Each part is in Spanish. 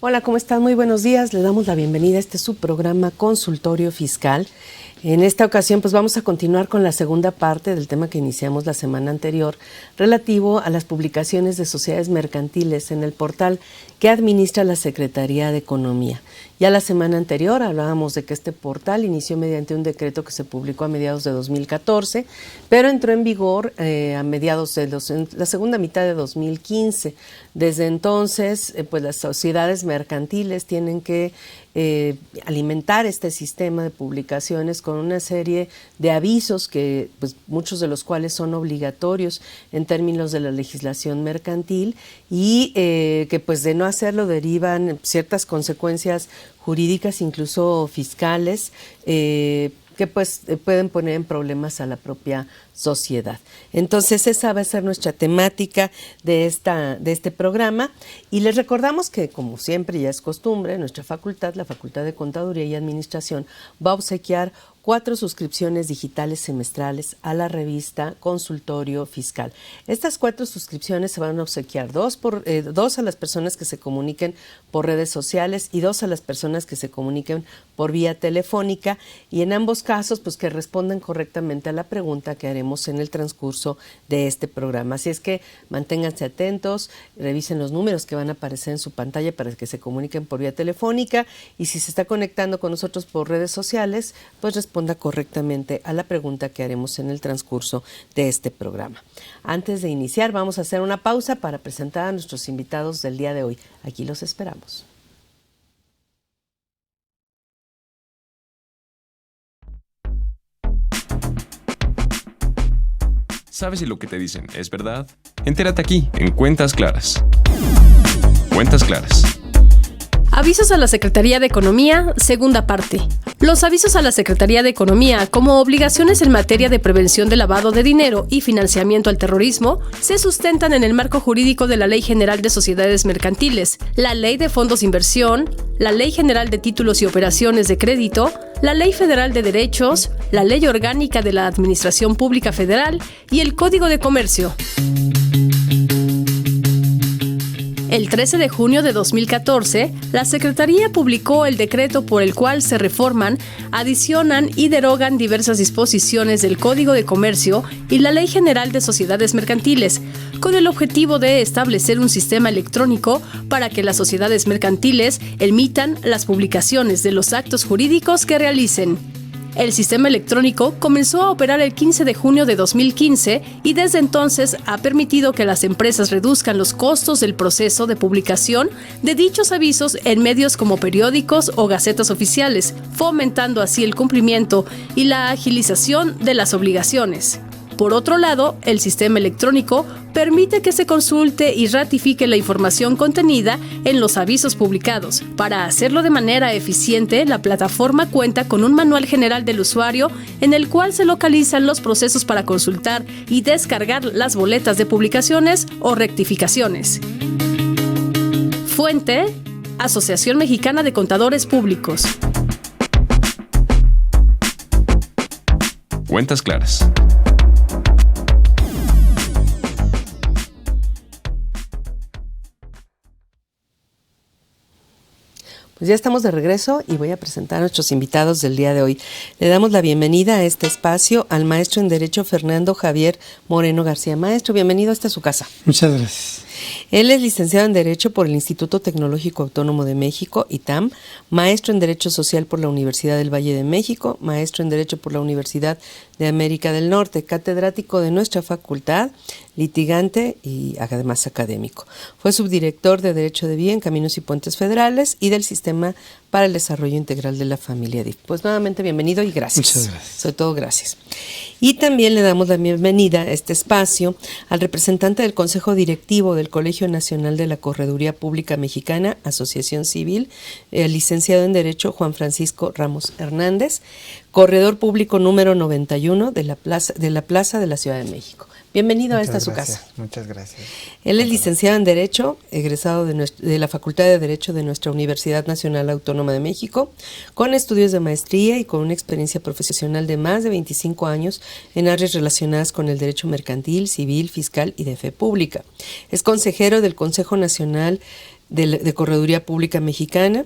Hola, ¿cómo están? Muy buenos días. Le damos la bienvenida a este subprograma Consultorio Fiscal. En esta ocasión, pues vamos a continuar con la segunda parte del tema que iniciamos la semana anterior, relativo a las publicaciones de sociedades mercantiles en el portal que administra la Secretaría de Economía. Ya la semana anterior hablábamos de que este portal inició mediante un decreto que se publicó a mediados de 2014, pero entró en vigor a mediados de la segunda mitad de 2015. Desde entonces, pues las sociedades mercantiles tienen que alimentar este sistema de publicaciones con una serie de avisos que, pues, muchos de los cuales son obligatorios en términos de la legislación mercantil y que, pues, de no hacerlo derivan ciertas consecuencias jurídicas, incluso fiscales, que pues pueden poner en problemas a la propia sociedad. Entonces esa va a ser nuestra temática de este programa y les recordamos que, como siempre ya es costumbre, nuestra facultad, la Facultad de Contaduría y Administración, va a obsequiar 4 suscripciones digitales semestrales a la revista Consultorio Fiscal. Estas 4 suscripciones se van a obsequiar 2 a las personas que se comuniquen por redes sociales y 2 a las personas que se comuniquen por vía telefónica, y en ambos casos pues que respondan correctamente a la pregunta que haremos en el transcurso de este programa. Así es que manténganse atentos, revisen los números que van a aparecer en su pantalla para que se comuniquen por vía telefónica, y si se está conectando con nosotros por redes sociales, pues responda correctamente a la pregunta que haremos en el transcurso de este programa. Antes de iniciar, vamos a hacer una pausa para presentar a nuestros invitados del día de hoy. Aquí los esperamos. ¿Sabes si lo que te dicen es verdad? Entérate aquí, en Cuentas Claras. Cuentas Claras. Avisos a la Secretaría de Economía, segunda parte. Los avisos a la Secretaría de Economía como obligaciones en materia de prevención de lavado de dinero y financiamiento al terrorismo se sustentan en el marco jurídico de la Ley General de Sociedades Mercantiles, la Ley de Fondos de Inversión, la Ley General de Títulos y Operaciones de Crédito, la Ley Federal de Derechos, la Ley Orgánica de la Administración Pública Federal y el Código de Comercio. El 13 de junio de 2014, la Secretaría publicó el decreto por el cual se reforman, adicionan y derogan diversas disposiciones del Código de Comercio y la Ley General de Sociedades Mercantiles, con el objetivo de establecer un sistema electrónico para que las sociedades mercantiles emitan las publicaciones de los actos jurídicos que realicen. El sistema electrónico comenzó a operar el 15 de junio de 2015 y desde entonces ha permitido que las empresas reduzcan los costos del proceso de publicación de dichos avisos en medios como periódicos o gacetas oficiales, fomentando así el cumplimiento y la agilización de las obligaciones. Por otro lado, el sistema electrónico permite que se consulte y ratifique la información contenida en los avisos publicados. Para hacerlo de manera eficiente, la plataforma cuenta con un manual general del usuario en el cual se localizan los procesos para consultar y descargar las boletas de publicaciones o rectificaciones. Fuente: Asociación Mexicana de Contadores Públicos. Cuentas claras. Pues ya estamos de regreso y voy a presentar a nuestros invitados del día de hoy. Le damos la bienvenida a este espacio al maestro en Derecho Fernando Javier Moreno García. Maestro, bienvenido a esta su casa. Muchas gracias. Él es licenciado en Derecho por el Instituto Tecnológico Autónomo de México, ITAM, maestro en Derecho Social por la Universidad del Valle de México, maestro en Derecho por la Universidad de América del Norte, catedrático de nuestra facultad, litigante y además académico. Fue subdirector de Derecho de Vía en Caminos y Puentes Federales y del Sistema para el Desarrollo Integral de la Familia DIF. Pues nuevamente bienvenido y gracias. Muchas gracias. Sobre todo gracias. Y también le damos la bienvenida a este espacio al representante del Consejo Directivo del Colegio Nacional de la Correduría Pública Mexicana, Asociación Civil, el licenciado en Derecho Juan Francisco Ramos Hernández, corredor público número 91 de la Plaza de la Ciudad de México. Bienvenido a esta su casa. Muchas gracias. Él es licenciado en Derecho, egresado de la Facultad de Derecho de nuestra Universidad Nacional Autónoma de México, con estudios de maestría y con una experiencia profesional de más de 25 años en áreas relacionadas con el derecho mercantil, civil, fiscal y de fe pública. Es consejero del Consejo Nacional de Correduría Pública Mexicana.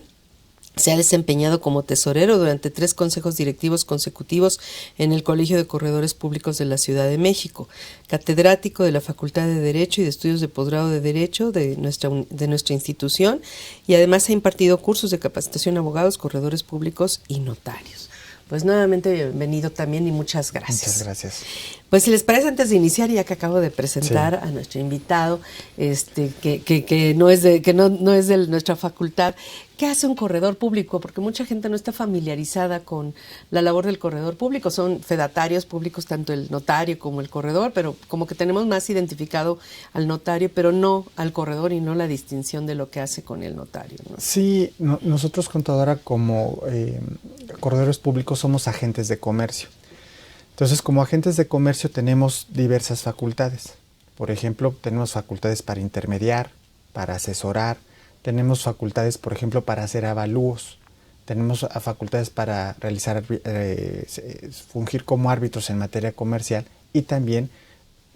Se ha desempeñado como tesorero durante 3 consejos directivos consecutivos en el Colegio de Corredores Públicos de la Ciudad de México, catedrático de la Facultad de Derecho y de Estudios de Posgrado de Derecho de nuestra institución, y además ha impartido cursos de capacitación a abogados, corredores públicos y notarios. Pues nuevamente bienvenido también y muchas gracias. Muchas gracias. Pues si les parece, antes de iniciar, ya que acabo de presentar a nuestro invitado, que no es de nuestra facultad, ¿qué hace un corredor público? Porque mucha gente no está familiarizada con la labor del corredor público. Son fedatarios públicos, tanto el notario como el corredor, pero como que tenemos más identificado al notario, pero no al corredor y no la distinción de lo que hace con el notario, ¿no? Sí, nosotros contadora como corredores públicos somos agentes de comercio. Entonces, como agentes de comercio tenemos diversas facultades. Por ejemplo, tenemos facultades para intermediar, para asesorar, tenemos facultades, por ejemplo, para hacer avalúos, tenemos facultades para realizar, fungir como árbitros en materia comercial y también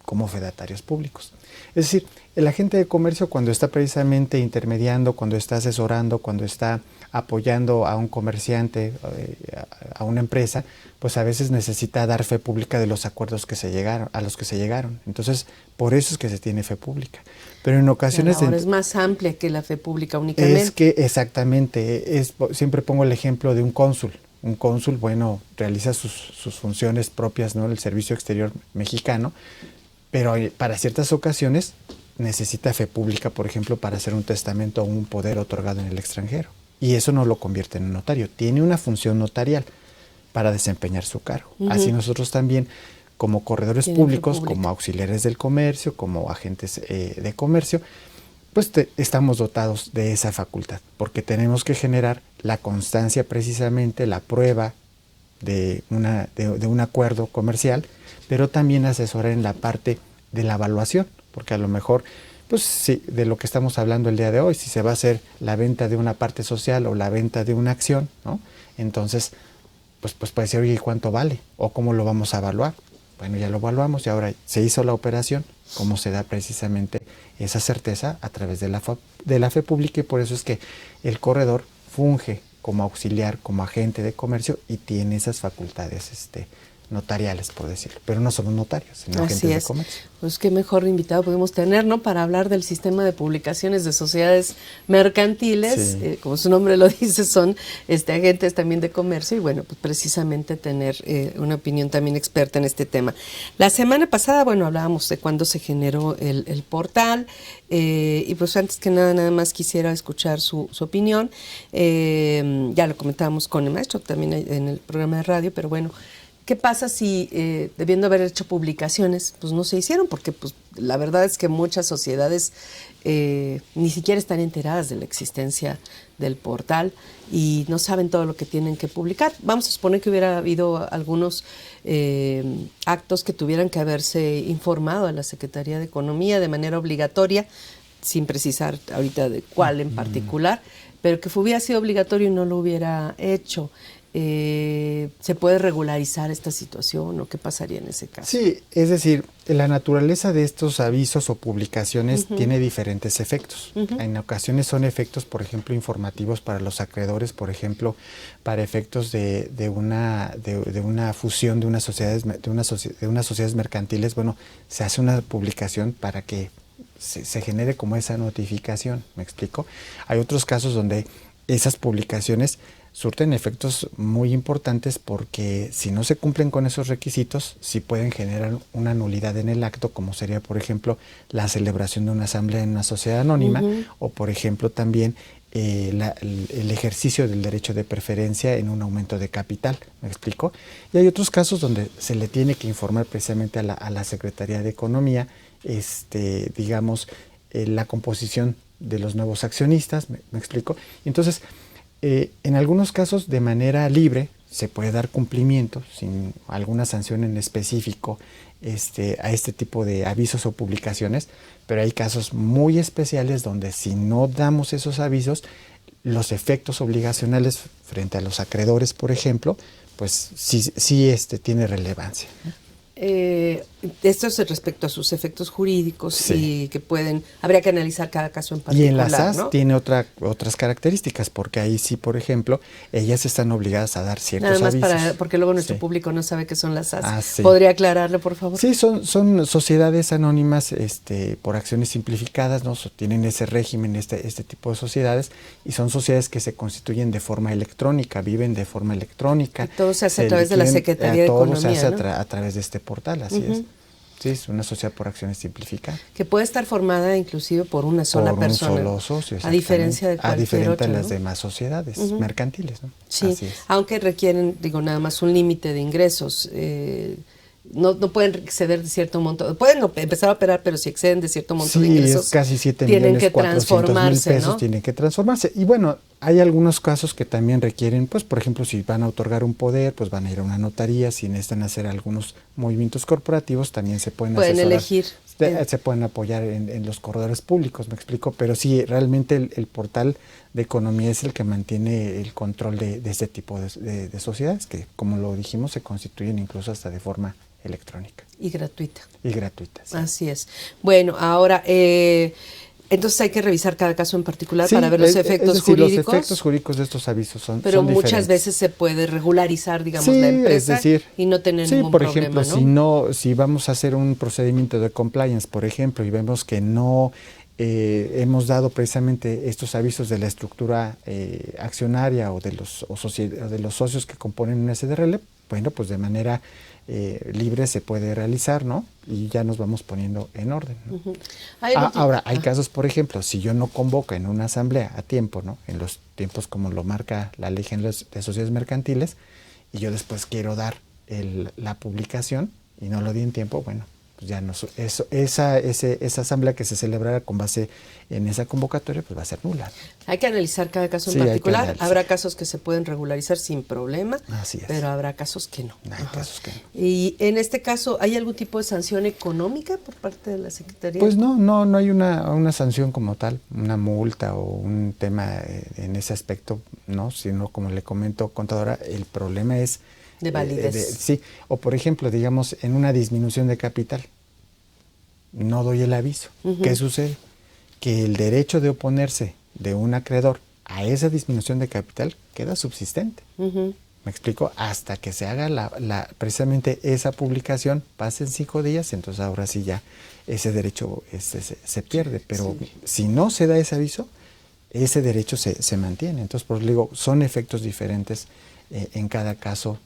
como fedatarios públicos. Es decir, el agente de comercio, cuando está precisamente intermediando, cuando está asesorando, cuando está apoyando a un comerciante, a una empresa, pues a veces necesita dar fe pública de los acuerdos a los que se llegaron. Entonces, por eso es que se tiene fe pública. Pero en ocasiones... Ahora es más amplia que la fe pública únicamente. Es que exactamente, siempre pongo el ejemplo de un cónsul. Un cónsul, bueno, realiza sus funciones propias, ¿no?, del Servicio Exterior Mexicano, pero para ciertas ocasiones necesita fe pública, por ejemplo, para hacer un testamento o un poder otorgado en el extranjero. Y eso no lo convierte en un notario. Tiene una función notarial para desempeñar su cargo. Así nosotros también, como corredores públicos, como auxiliares del comercio, como agentes de comercio, pues estamos dotados de esa facultad, porque tenemos que generar la constancia, precisamente la prueba de un acuerdo comercial, pero también asesorar en la parte de la evaluación, porque a lo mejor, pues sí, de lo que estamos hablando el día de hoy, si se va a hacer la venta de una parte social o la venta de una acción, ¿no? Entonces, pues puede ser, oye, ¿cuánto vale? ¿O cómo lo vamos a evaluar? Bueno, ya lo evaluamos y ahora se hizo la operación. ¿Cómo se da precisamente esa certeza? A través de la fe pública, y por eso es que el corredor funge como auxiliar, como agente de comercio y tiene esas facultades notariales, por decirlo, pero no somos notarios, sino agentes de comercio. Pues qué mejor invitado podemos tener, ¿no?, para hablar del sistema de publicaciones de sociedades mercantiles, como su nombre lo dice, son agentes también de comercio, y bueno, pues precisamente tener una opinión también experta en este tema. La semana pasada, bueno, hablábamos de cuándo se generó el portal, y pues antes que nada más quisiera escuchar su opinión. Ya lo comentábamos con el maestro también en el programa de radio, pero bueno, ¿qué pasa si debiendo haber hecho publicaciones, pues no se hicieron? Porque pues la verdad es que muchas sociedades ni siquiera están enteradas de la existencia del portal y no saben todo lo que tienen que publicar. Vamos a suponer que hubiera habido algunos actos que tuvieran que haberse informado a la Secretaría de Economía de manera obligatoria, sin precisar ahorita de cuál en particular, pero que hubiera sido obligatorio y no lo hubiera hecho. ¿Se puede regularizar esta situación o qué pasaría en ese caso? Sí, es decir, la naturaleza de estos avisos o publicaciones tiene diferentes efectos. En ocasiones son efectos, por ejemplo, informativos para los acreedores, por ejemplo, para efectos de una fusión de unas sociedades mercantiles. Bueno, se hace una publicación para que se genere como esa notificación, ¿me explico? Hay otros casos donde esas publicaciones surten efectos muy importantes porque si no se cumplen con esos requisitos, sí pueden generar una nulidad en el acto, como sería, por ejemplo, la celebración de una asamblea en una sociedad anónima, o, por ejemplo, también el ejercicio del derecho de preferencia en un aumento de capital, ¿me explico? Y hay otros casos donde se le tiene que informar precisamente a la Secretaría de Economía, digamos, la composición de los nuevos accionistas, ¿me explico? Entonces, en algunos casos, de manera libre, se puede dar cumplimiento, sin alguna sanción en específico, a este tipo de avisos o publicaciones, pero hay casos muy especiales donde si no damos esos avisos, los efectos obligacionales frente a los acreedores, por ejemplo, pues sí tiene relevancia. Esto es respecto a sus efectos jurídicos y que habría que analizar cada caso en particular. Y en la SAS, ¿no? tiene otras características, porque ahí sí, por ejemplo, ellas están obligadas a dar ciertos avisos. Nada más porque luego nuestro público no sabe qué son las SAS. Sí. ¿Podría aclararle, por favor? Sí, son sociedades anónimas por acciones simplificadas, ¿no? Tienen ese régimen, este tipo de sociedades, y son sociedades que se constituyen de forma electrónica, viven de forma electrónica. Y todo se hace a través de la Secretaría de Economía, todo se hace ¿no? a través de este portal, así es. Sí, es una sociedad por acciones simplificadas. Que puede estar formada inclusive por una sola persona. Por un solo socio, a diferencia de cualquier otra, de las ¿no? demás sociedades mercantiles, ¿no? Sí, así es. aunque requieren, nada más un límite de ingresos. No pueden exceder de cierto monto. Pueden empezar a operar, pero si exceden de cierto monto de ingresos, es casi 7 tienen millones, que 400 mil pesos, ¿no? Tienen que transformarse. Y bueno, hay algunos casos que también requieren, pues, por ejemplo, si van a otorgar un poder, pues van a ir a una notaría. Si necesitan hacer algunos movimientos corporativos, también se pueden elegir. Se pueden apoyar en los corredores públicos, me explico. Pero sí, realmente el portal de economía es el que mantiene el control de este tipo de sociedades, que, como lo dijimos, se constituyen incluso hasta de forma electrónica. Y gratuita. Sí. Así es. Bueno, ahora, entonces hay que revisar cada caso en particular para ver los efectos jurídicos. Los efectos jurídicos de estos avisos son muchas diferentes. veces se puede regularizar, digamos, la empresa, es decir, y no tener ningún por problema, ejemplo, si vamos a hacer un procedimiento de compliance, por ejemplo, y vemos que no hemos dado precisamente estos avisos de la estructura accionaria o de los socios que componen un SDRL, bueno, pues de manera libre se puede realizar, ¿no? Y ya nos vamos poniendo en orden, ¿no? Ahora, hay casos, por ejemplo, si yo no convoco en una asamblea a tiempo, ¿no? En los tiempos como lo marca la ley general de sociedades mercantiles, y yo después quiero dar la publicación y no lo di en tiempo, bueno, pues ya no, esa asamblea que se celebrara con base en esa convocatoria, pues va a ser nula. Hay que analizar cada caso en particular. Habrá casos que se pueden regularizar sin problema, pero habrá casos que no. Hay casos que no. Y en este caso, ¿hay algún tipo de sanción económica por parte de la Secretaría? Pues no hay una sanción como tal, una multa o un tema en ese aspecto, no, sino, como le comento, contadora, el problema es de validez. Sí, o por ejemplo, digamos, en una disminución de capital, no doy el aviso. ¿Qué sucede? Que el derecho de oponerse de un acreedor a esa disminución de capital queda subsistente. ¿Me explico? Hasta que se haga precisamente esa publicación, pasen 5 días, entonces ahora sí ya ese derecho se pierde. Pero si no se da ese aviso, ese derecho se mantiene. Entonces, por eso digo, son efectos diferentes en cada caso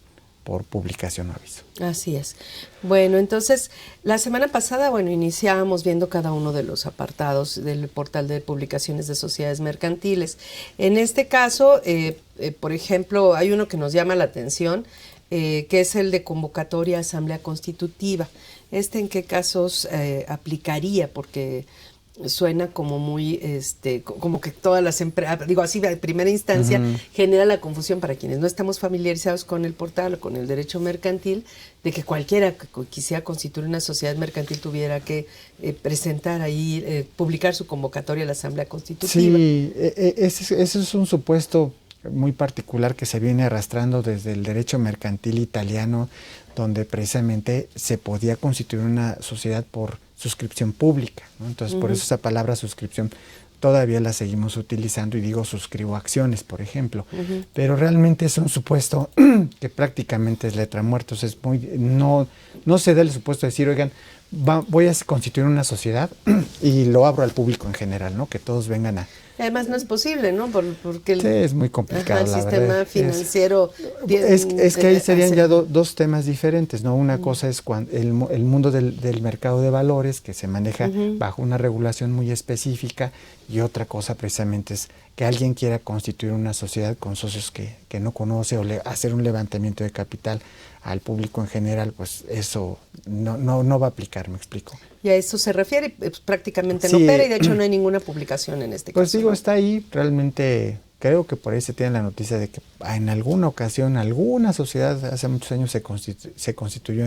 por publicación o aviso. Así es. Bueno, entonces, la semana pasada, iniciábamos viendo cada uno de los apartados del portal de publicaciones de sociedades mercantiles. En este caso, por ejemplo, hay uno que nos llama la atención, que es el de convocatoria a asamblea constitutiva. ¿En qué casos aplicaría? Porque suena como muy, como que todas las empresas, digo así de primera instancia, genera la confusión para quienes no estamos familiarizados con el portal o con el derecho mercantil, de que cualquiera que quisiera constituir una sociedad mercantil tuviera que presentar ahí, publicar su convocatoria a la Asamblea Constitutiva. Sí, ese es un supuesto muy particular que se viene arrastrando desde el derecho mercantil italiano, donde precisamente se podía constituir una sociedad por suscripción pública, ¿no? Entonces, por eso esa palabra suscripción todavía la seguimos utilizando y digo suscribo acciones, por ejemplo, pero realmente es un supuesto que prácticamente es letra muerta. O sea, es muy, no se da el supuesto de decir, oigan, voy a constituir una sociedad y lo abro al público en general, ¿no? Que todos vengan a... Además no es posible, ¿no? Porque sí, es muy complicado, el la sistema verdad. financiero... Es que ahí serían ya dos temas diferentes, ¿no? Una cosa es el mundo del mercado de valores, que se maneja bajo una regulación muy específica, y otra cosa precisamente es que alguien quiera constituir una sociedad con socios que no conoce, o hacer un levantamiento de capital al público en general, pues eso no va a aplicar, me explico. Y a eso se refiere, pues, prácticamente no Sí, opera, y de hecho no hay ninguna publicación en este pues caso. digo, ¿no? está ahí, realmente creo que por ahí se tiene la noticia de que en alguna ocasión, alguna sociedad hace muchos años se constituyó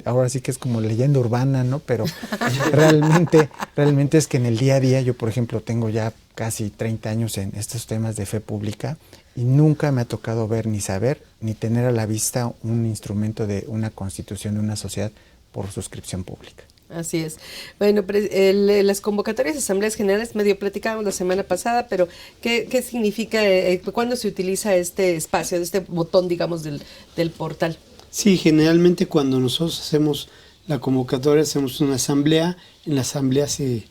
ahora sí que es como leyenda urbana, ¿no? Pero realmente es que en el día a día, yo por ejemplo tengo ya casi 30 años en estos temas de fe pública y nunca me ha tocado ver ni saber ni tener a la vista un instrumento de una constitución de una sociedad por suscripción pública. Así es. Bueno, las convocatorias de asambleas generales, medio platicábamos la semana pasada, pero ¿qué significa, cuándo se utiliza este espacio, este botón, digamos, del portal? Sí, generalmente cuando nosotros hacemos la convocatoria, hacemos una asamblea, en la asamblea se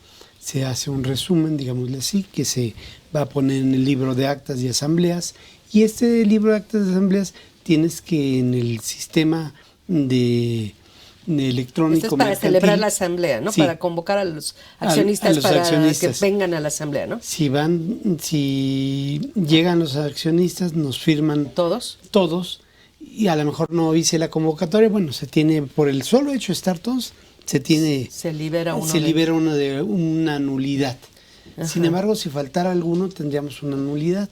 hace un resumen, digámosle así, que se va a poner en el libro de actas y asambleas, y este libro de actas y asambleas tienes que en el sistema de electrónico. Esto es para mercantil, celebrar la asamblea, ¿no? Sí. Para convocar a los accionistas para accionistas. que vengan a la asamblea, ¿no? Si llegan los accionistas, nos firman ¿Todos? y a lo mejor no hice la convocatoria, bueno, se tiene, por el solo hecho de estar todos, se libera una nulidad. Ajá. Sin embargo, si faltara alguno, tendríamos una nulidad.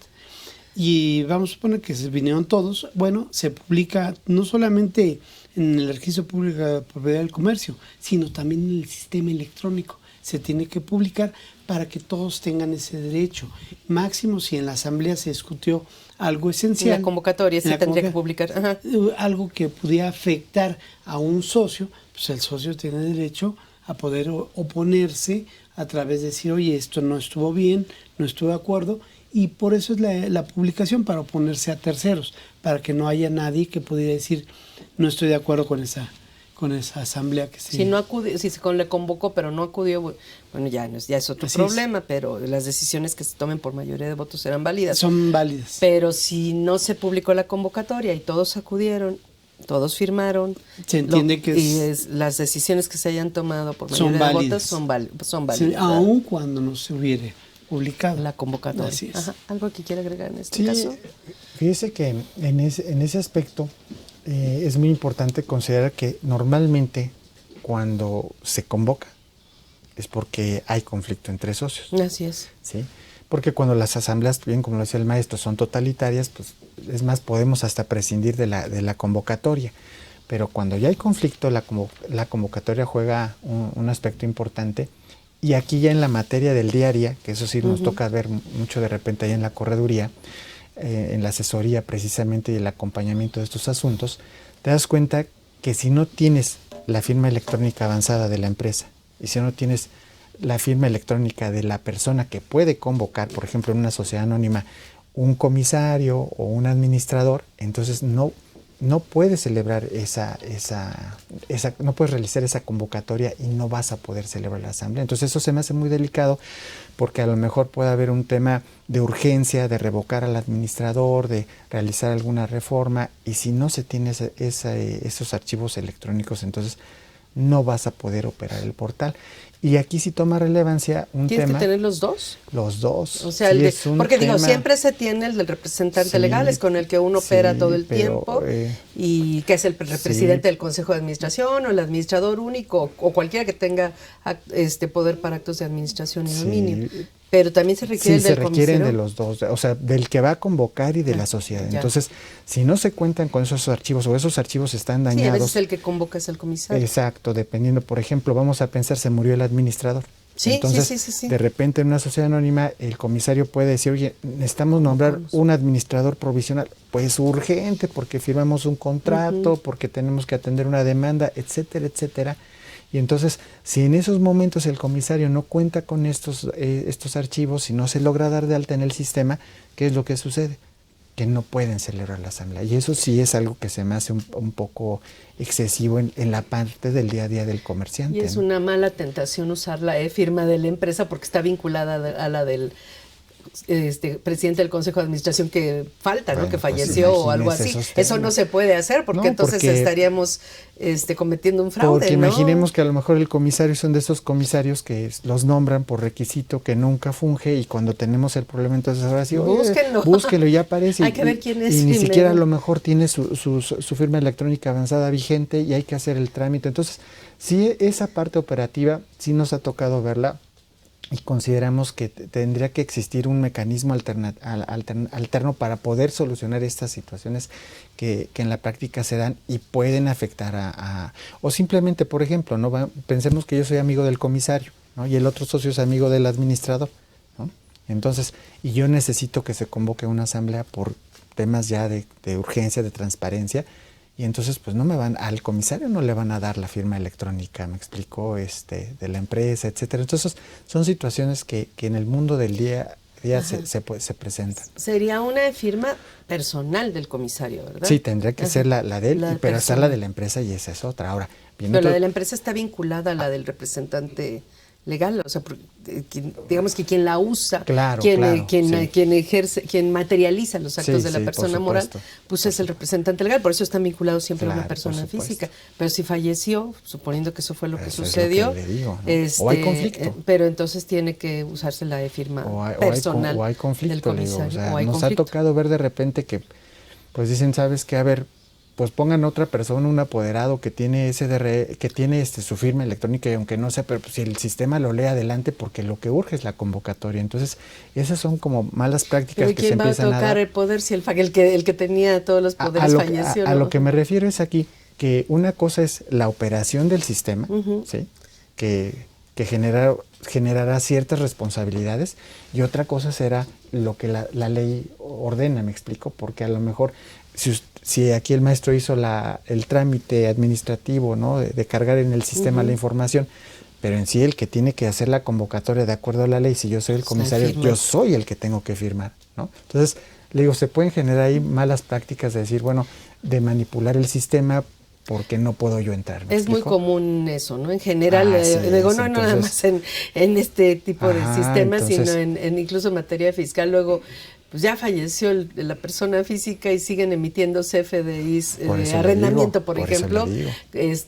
Y vamos a suponer que se vinieron todos, bueno, se publica no solamente en el registro público de propiedad del comercio, sino también en el sistema electrónico. Se tiene que publicar para que todos tengan ese derecho. Máximo si en la asamblea se discutió algo esencial. En la convocatoria se tendría que publicar. Ajá. Algo que pudiera afectar a un socio, pues el socio tiene derecho a poder oponerse a través de decir, oye, esto no estuvo bien, no estuve de acuerdo, y por eso es la publicación, para oponerse a terceros, para que no haya nadie que pudiera decir, no estoy de acuerdo con esa asamblea que se... Si no acudió, si se le convocó pero no acudió, bueno, ya es otro problema, pero las decisiones que se tomen por mayoría de votos serán válidas. Son válidas. Pero si no se publicó la convocatoria y todos acudieron, todos firmaron, se entiende que las decisiones que se hayan tomado por son mayoría de válidas. votos son válidas. Sí, aun cuando no se hubiere publicado La convocatoria. Así es. Ajá. ¿Algo que quiera agregar en este caso? Fíjese que en ese aspecto es muy importante considerar que normalmente cuando se convoca es porque hay conflicto entre socios. Así es. ¿Sí? Porque cuando las asambleas, bien como lo decía el maestro, son totalitarias, pues es más, podemos hasta prescindir de la convocatoria. Pero cuando ya hay conflicto, la convocatoria juega un aspecto importante. Y aquí ya en la materia del día a día, que eso sí nos toca ver mucho de repente ahí en la correduría, en la asesoría precisamente y el acompañamiento de estos asuntos, te das cuenta que si no tienes la firma electrónica avanzada de la empresa y si no tienes la firma electrónica de la persona que puede convocar, por ejemplo en una sociedad anónima, un comisario o un administrador, entonces no puedes celebrar no puedes realizar esa convocatoria y no vas a poder celebrar la asamblea. Entonces eso se me hace muy delicado porque a lo mejor puede haber un tema de urgencia, de revocar al administrador, de realizar alguna reforma, y si no se tiene esos archivos electrónicos, entonces no vas a poder operar el portal. Y aquí sí toma relevancia un ¿Tienes tema. que tener los dos? Los dos. O sea, Sí, el de, es un porque digo, tema- siempre se tiene el del representante Sí, legal, es con el que uno opera sí, todo el pero, tiempo, y que es el presidente sí. del Consejo de Administración o el administrador único o cualquiera que tenga poder para actos de administración y Sí. dominio. Pero también se requiere Sí, el se del requieren comisario. de los dos, o sea, del que va a convocar y de la sociedad. ya. Entonces, si no se cuentan con esos archivos o esos archivos están Sí, a dañados. veces el que convoca es el comisario. Exacto, dependiendo, por ejemplo, vamos a pensar, se murió el administrador. Sí, Entonces, sí. de repente en una sociedad anónima, el comisario puede decir, oye, necesitamos nombrar un administrador provisional. Pues urgente, porque firmamos un contrato, porque tenemos que atender una demanda, etcétera, etcétera. Y entonces, si en esos momentos el comisario no cuenta con estos archivos, si no se logra dar de alta en el sistema, ¿qué es lo que sucede? Que no pueden celebrar la asamblea. Y eso sí es algo que se me hace un poco excesivo en la parte del día a día del comerciante. Y es ¿no? una mala tentación usar la firma de la empresa porque está vinculada a la del presidente del Consejo de Administración que falta, ¿no? Bueno, Que pues falleció o algo así. imagínese esos Eso no temas. se puede hacer porque No, entonces porque- estaríamos cometiendo un fraude, Porque ¿no? imaginemos que a lo mejor el comisario son de esos comisarios que los nombran por requisito, que nunca funge, y cuando tenemos el problema, entonces ahora sí, oye, Búsquenlo. búsquenlo, ya aparece. Hay que ver quién es Y ni primero. siquiera a lo mejor tiene su firma electrónica avanzada vigente y hay que hacer el trámite. Entonces, sí, esa parte operativa sí nos ha tocado verla. Y consideramos que tendría que existir un mecanismo alterno para poder solucionar estas situaciones que en la práctica se dan y pueden afectar o simplemente, por ejemplo, pensemos que yo soy amigo del comisario, ¿no? Y el otro socio es amigo del administrador, ¿no? Entonces, y yo necesito que se convoque una asamblea por temas ya de urgencia, de transparencia. Y entonces, pues al comisario no le van a dar la firma electrónica, me explicó, de la empresa, etcétera. Entonces, son situaciones que en el mundo del día a día se presentan. Sería una firma personal del comisario, ¿verdad? Sí, tendría que ser la de él, pero está personal. la de la empresa y esa es otra. Ahora, Pero la de la empresa está vinculada a la del representante legal, o sea, digamos que quien la usa, Claro, quien ejerce, quien materializa los actos Sí, de la sí, por persona moral, supuesto, pues es el representante legal, por eso están vinculados siempre a una Claro, persona por supuesto. física. Pero si falleció, suponiendo que eso fue lo que Eso es sucedió, lo que le digo, ¿no? O hay conflicto. pero entonces tiene que usarse la de firma personal o hay conflicto, del le digo, comisario. o sea, o hay nos conflicto. ha tocado ver de repente que, pues dicen, ¿sabes qué? A ver, pues pongan otra persona, un apoderado que tiene que tiene su firma electrónica, y aunque no sea, pero pues, si el sistema lo lee adelante, porque lo que urge es la convocatoria. Entonces, esas son como malas prácticas Pero que se ¿quién va a empiezan a tocar dar. el poder si el que tenía todos los poderes falleció? A ¿no? lo que me refiero es aquí, que una cosa es la operación del sistema, ¿sí? que generará ciertas responsabilidades, y otra cosa será lo que la ley ordena, me explico, porque a lo mejor si aquí el maestro hizo el trámite administrativo, ¿no? de cargar en el sistema la información, pero en sí el que tiene que hacer la convocatoria de acuerdo a la ley, si yo soy el comisario, yo soy el que tengo que firmar, ¿no? Entonces, le digo, se pueden generar ahí malas prácticas de decir, bueno, de manipular el sistema porque no puedo yo entrar. ¿Me Es muy explico? común eso, ¿no? En general, Así digo, es, no nada entonces- más en este tipo de Ajá, sistemas, entonces- sino en incluso en materia fiscal. Luego, pues ya falleció la persona física y siguen emitiendo CFDIs Por de eso le arrendamiento, digo, por por eso ejemplo, le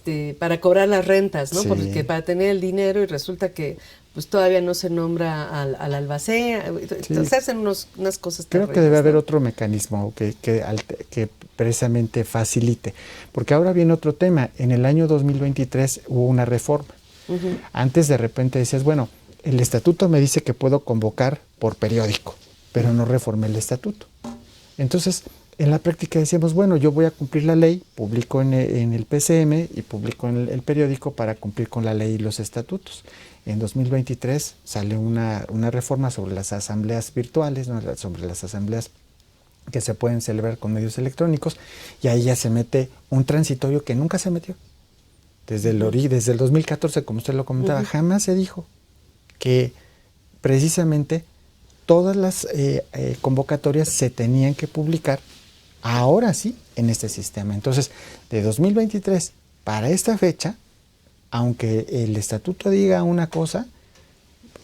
digo. para cobrar las rentas, ¿no? Sí. Porque para tener el dinero y resulta que pues todavía no se nombra al albacea, entonces se hacen unas cosas Creo que terribles, debe haber ¿no? otro mecanismo que precisamente facilite. Porque ahora viene otro tema. En el año 2023 hubo una reforma. Antes de repente decías, bueno, el estatuto me dice que puedo convocar por periódico, pero no reformé el estatuto. Entonces, en la práctica decíamos, bueno, yo voy a cumplir la ley, publico en el PCM y publico en el periódico para cumplir con la ley y los estatutos. En 2023 sale una reforma sobre las asambleas virtuales, ¿no? Sobre las asambleas que se pueden celebrar con medios electrónicos, y ahí ya se mete un transitorio que nunca se metió. Desde el 2014, como usted lo comentaba, jamás se dijo que precisamente todas las convocatorias se tenían que publicar ahora sí en este sistema. Entonces, de 2023 para esta fecha, aunque el estatuto diga una cosa,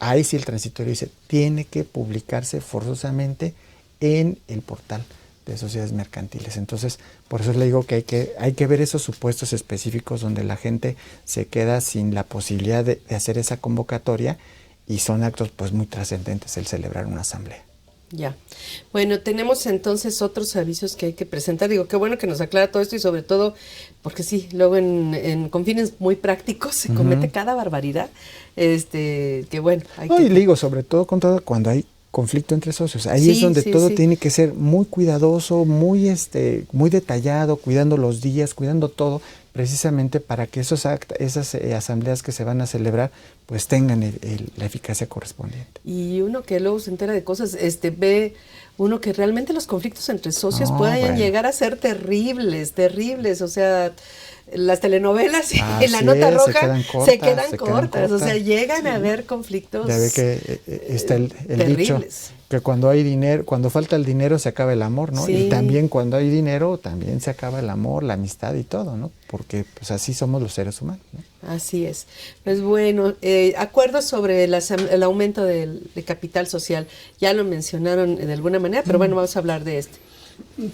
ahí sí el transitorio dice, tiene que publicarse forzosamente en el portal de sociedades mercantiles. Entonces, por eso le digo que hay que ver esos supuestos específicos donde la gente se queda sin la posibilidad de hacer esa convocatoria, y son actos pues muy trascendentes el celebrar una asamblea. Ya. Bueno, tenemos entonces otros avisos que hay que presentar. Digo, qué bueno que nos aclara todo esto, y sobre todo porque sí, luego con fines muy prácticos se comete cada barbaridad. Que bueno, hay y le digo, sobre todo cuando hay conflicto entre socios. Ahí es donde todo tiene que ser muy cuidadoso, muy detallado, cuidando los días, cuidando todo, precisamente para que esas asambleas que se van a celebrar pues tengan la eficacia correspondiente. Y uno que luego se entera de cosas, ve uno que realmente los conflictos entre socios pueden llegar a ser terribles, o sea, las telenovelas y la nota roja se quedan cortas, o sea, llegan a haber conflictos. Ya ve que está el dicho que cuando falta el dinero se acaba el amor, ¿no? Sí. Y también cuando hay dinero también se acaba el amor, la amistad y todo, ¿no? Porque pues así somos los seres humanos, ¿no? Así es. Pues bueno, acuerdos sobre el aumento de capital social, ya lo mencionaron de alguna manera, pero bueno, vamos a hablar de este.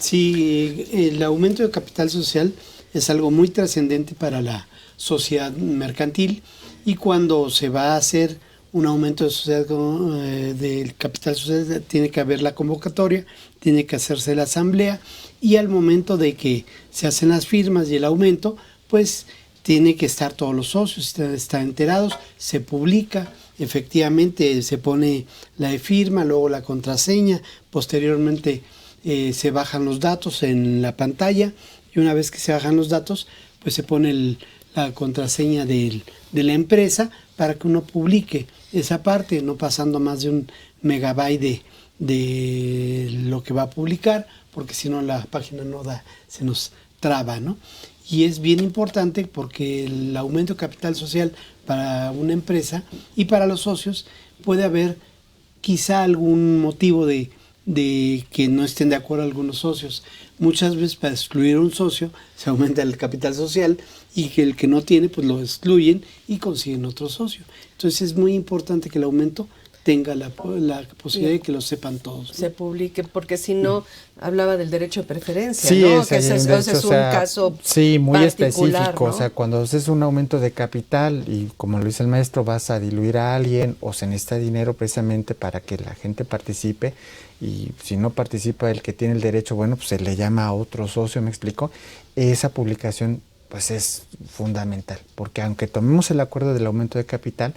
Sí, el aumento de capital social es algo muy trascendente para la sociedad mercantil, y cuando se va a hacer un aumento de sociedad del capital social tiene que haber la convocatoria, tiene que hacerse la asamblea, y al momento de que se hacen las firmas y el aumento, pues tiene que estar todos los socios, están enterados, se publica, efectivamente se pone la de firma, luego la contraseña, posteriormente se bajan los datos en la pantalla, y una vez que se bajan los datos, pues se pone la contraseña de la empresa para que uno publique esa parte, no pasando más de 1 megabyte de lo que va a publicar, porque si no la página no da, se nos traba, ¿no? Y es bien importante porque el aumento de capital social para una empresa y para los socios puede haber quizá algún motivo de que no estén de acuerdo algunos socios. Muchas veces para excluir a un socio se aumenta el capital social, y que el que no tiene pues lo excluyen y consiguen otro socio. Entonces es muy importante que el aumento tenga la posibilidad de que lo sepan todos, ¿no? Se publique, porque si no, hablaba del derecho de preferencia, sí, ¿no? ese es un caso muy específico, ¿no? O sea, cuando haces un aumento de capital y, como lo dice el maestro, vas a diluir a alguien o se necesita dinero precisamente para que la gente participe, y si no participa el que tiene el derecho, bueno, pues se le llama a otro socio, ¿me explico? Esa publicación pues es fundamental, porque aunque tomemos el acuerdo del aumento de capital,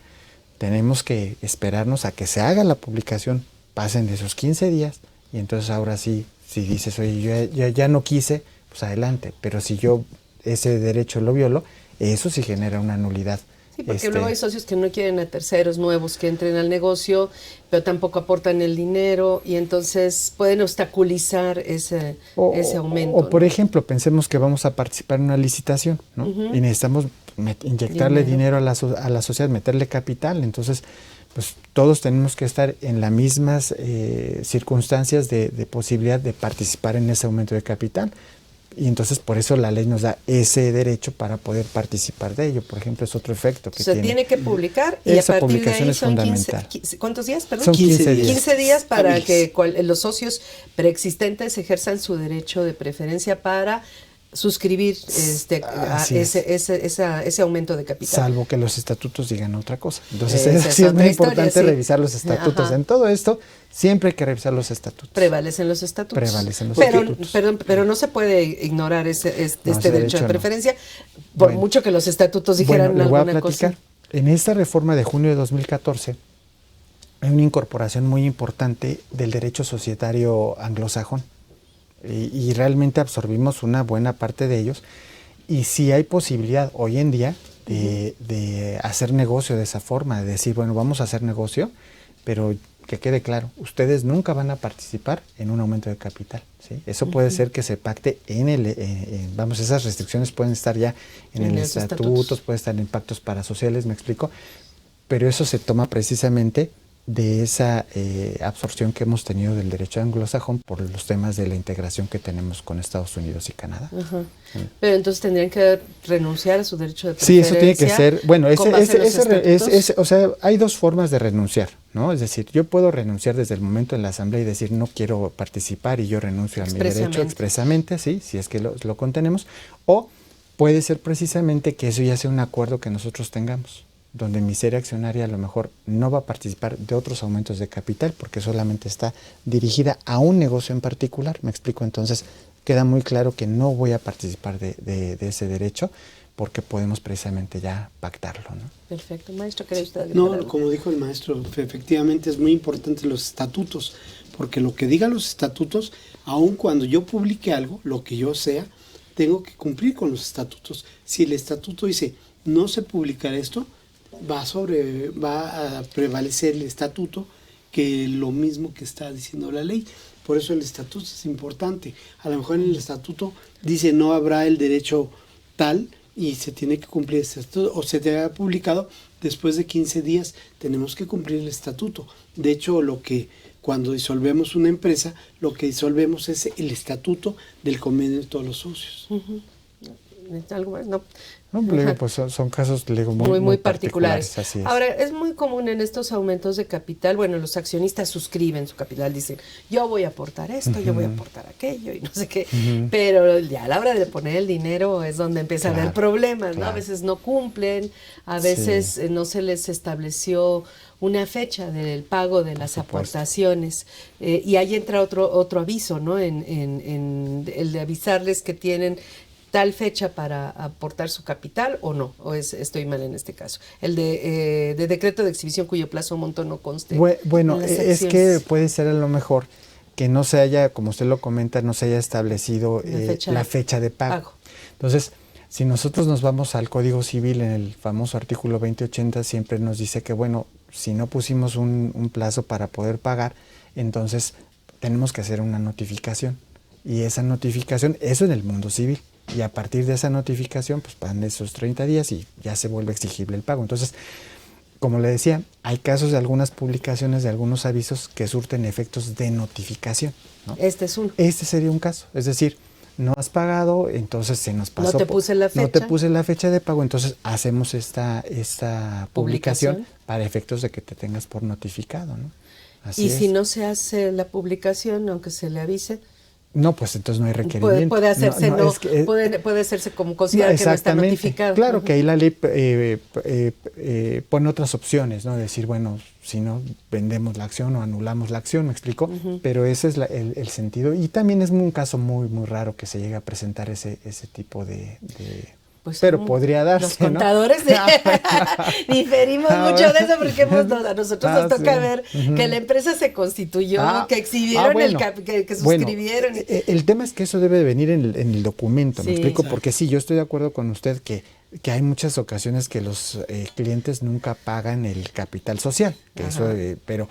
tenemos que esperarnos a que se haga la publicación, pasen de esos 15 días, y entonces ahora sí, si dices, oye, yo ya no quise, pues adelante, pero si yo ese derecho lo violo, eso sí genera una nulidad. Sí, porque luego hay socios que no quieren a terceros nuevos que entren al negocio, pero tampoco aportan el dinero, y entonces pueden obstaculizar ese aumento. O por ejemplo, pensemos que vamos a participar en una licitación, ¿no? Y necesitamos inyectarle dinero a la sociedad, meterle capital. Entonces, pues todos tenemos que estar en las mismas circunstancias de posibilidad de participar en ese aumento de capital. Y entonces por eso la ley nos da ese derecho para poder participar de ello. Por ejemplo, es otro efecto que tiene que publicar, y esa a partir publicación de ahí es son fundamental. 15, ¿cuántos días? Perdón. Son 15 días. 15 días para que los socios preexistentes ejerzan su derecho de preferencia para suscribir ese aumento de capital. Salvo que los estatutos digan otra cosa. Entonces sí es muy importante revisar los estatutos. Ajá. En todo esto siempre hay que revisar los estatutos. Prevalecen los estatutos. Pero no se puede ignorar este derecho de preferencia, por mucho que los estatutos dijeran alguna cosa. En esta reforma de junio de 2014 hay una incorporación muy importante del derecho societario anglosajón. Y realmente absorbimos una buena parte de ellos, y sí hay posibilidad hoy en día de hacer negocio de esa forma, de decir, bueno, vamos a hacer negocio, pero que quede claro, ustedes nunca van a participar en un aumento de capital, ¿sí? Eso puede ser que se pacte esas restricciones pueden estar ya en el estatutos, puede estar en pactos parasociales, me explico, pero eso se toma precisamente de esa absorción que hemos tenido del derecho anglosajón por los temas de la integración que tenemos con Estados Unidos y Canadá. Ajá. Pero entonces tendrían que renunciar a su derecho de preferencia. Sí, eso tiene que ser, bueno, o sea, hay dos formas de renunciar. ¿no? Es decir, yo puedo renunciar desde el momento en la asamblea y decir no quiero participar y yo renuncio a mi derecho expresamente, ¿sí? Si es que lo contenemos, o puede ser precisamente que eso ya sea un acuerdo que nosotros tengamos, donde mi serie accionaria a lo mejor no va a participar de otros aumentos de capital porque solamente está dirigida a un negocio en particular. ¿Me explico? Entonces queda muy claro que no voy a participar de ese derecho porque podemos precisamente ya pactarlo, ¿no? Perfecto. Maestro, ¿quería usted agregar No, algo? como dijo el maestro, efectivamente es muy importante los estatutos, porque lo que digan los estatutos, aun cuando yo publique algo, lo que yo sea, tengo que cumplir con los estatutos. Si el estatuto dice no se publicará esto, va a prevalecer el estatuto que lo mismo que está diciendo la ley. Por eso el estatuto es importante. A lo mejor en el estatuto dice no habrá el derecho tal y se tiene que cumplir este estatuto, o se te ha publicado después de 15 días, tenemos que cumplir el estatuto. De hecho, cuando disolvemos una empresa, lo que disolvemos es el estatuto del convenio de todos los socios. ¿Algo más? No. No, pues son casos muy particulares. Así es. Ahora, es muy común en estos aumentos de capital, bueno, los accionistas suscriben su capital, dicen, yo voy a aportar esto, yo voy a aportar aquello, y no sé qué, pero ya a la hora de poner el dinero es donde empieza a haber problemas, ¿no? A veces no cumplen, a veces no se les estableció una fecha del pago de las aportaciones, y ahí entra otro aviso, ¿no? En el de avisarles que tienen tal fecha para aportar su capital o no, o estoy mal en este caso. El de decreto de exhibición cuyo plazo o monto no conste. Bueno, es que puede ser a lo mejor que no se haya, como usted lo comenta, no se haya establecido la fecha de pago. Entonces, si nosotros nos vamos al Código Civil, en el famoso artículo 2080, siempre nos dice que, bueno, si no pusimos un plazo para poder pagar, entonces tenemos que hacer una notificación. Y esa notificación, eso en el mundo civil. Y a partir de esa notificación, pues pasan esos 30 días y ya se vuelve exigible el pago. Entonces, como le decía, hay casos de algunas publicaciones, de algunos avisos que surten efectos de notificación, ¿no? Este es uno. Este sería un caso. Es decir, no has pagado, entonces se nos pasó. No te puse la fecha. No te puse la fecha de pago, entonces hacemos esta publicación para efectos de que te tengas por notificado, ¿no? Así es. Si no se hace la publicación, aunque se le avise, no, pues entonces no hay requerimiento. Puede hacerse, puede hacerse como considerar que no está notificado. Claro que ahí la ley pone otras opciones, ¿no? Decir, bueno, si no vendemos la acción o anulamos la acción, ¿me explico? Pero ese es el sentido. Y también es un caso muy, muy raro que se llegue a presentar ese tipo de pues pero podría darse, los contadores diferimos mucho de eso porque a nosotros nos toca ver que la empresa se constituyó, que exhibieron que suscribieron. Bueno, el tema es que eso debe de venir en el documento, ¿me explico? Exacto. Porque sí, yo estoy de acuerdo con usted que hay muchas ocasiones que los clientes nunca pagan el capital social, que eso, pero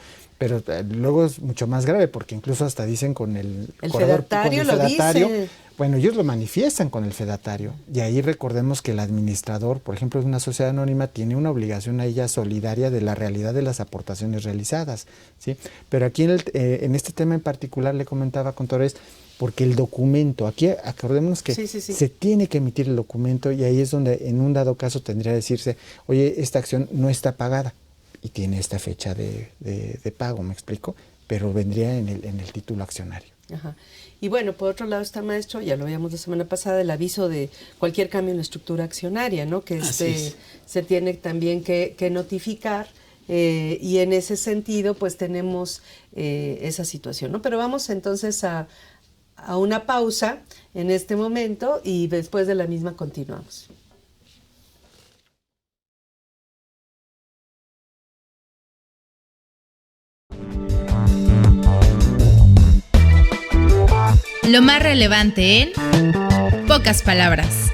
luego es mucho más grave porque incluso hasta dicen con el fedatario, lo dice. Bueno, ellos lo manifiestan con el fedatario y ahí recordemos que el administrador, por ejemplo, de una sociedad anónima tiene una obligación a ella solidaria de la realidad de las aportaciones realizadas, ¿sí? Pero aquí en este tema en particular le comentaba, contadores, porque el documento, aquí acordémonos que se tiene que emitir el documento y ahí es donde en un dado caso tendría que decirse, oye, esta acción no está pagada y tiene esta fecha de pago, ¿me explico? Pero vendría en el título accionario. Ajá. Y bueno, por otro lado está, maestro, ya lo veíamos la semana pasada, el aviso de cualquier cambio en la estructura accionaria, ¿no? Que se tiene también que notificar y en ese sentido pues tenemos esa situación, ¿no? Pero vamos entonces a una pausa en este momento y después de la misma continuamos. Lo más relevante en pocas palabras.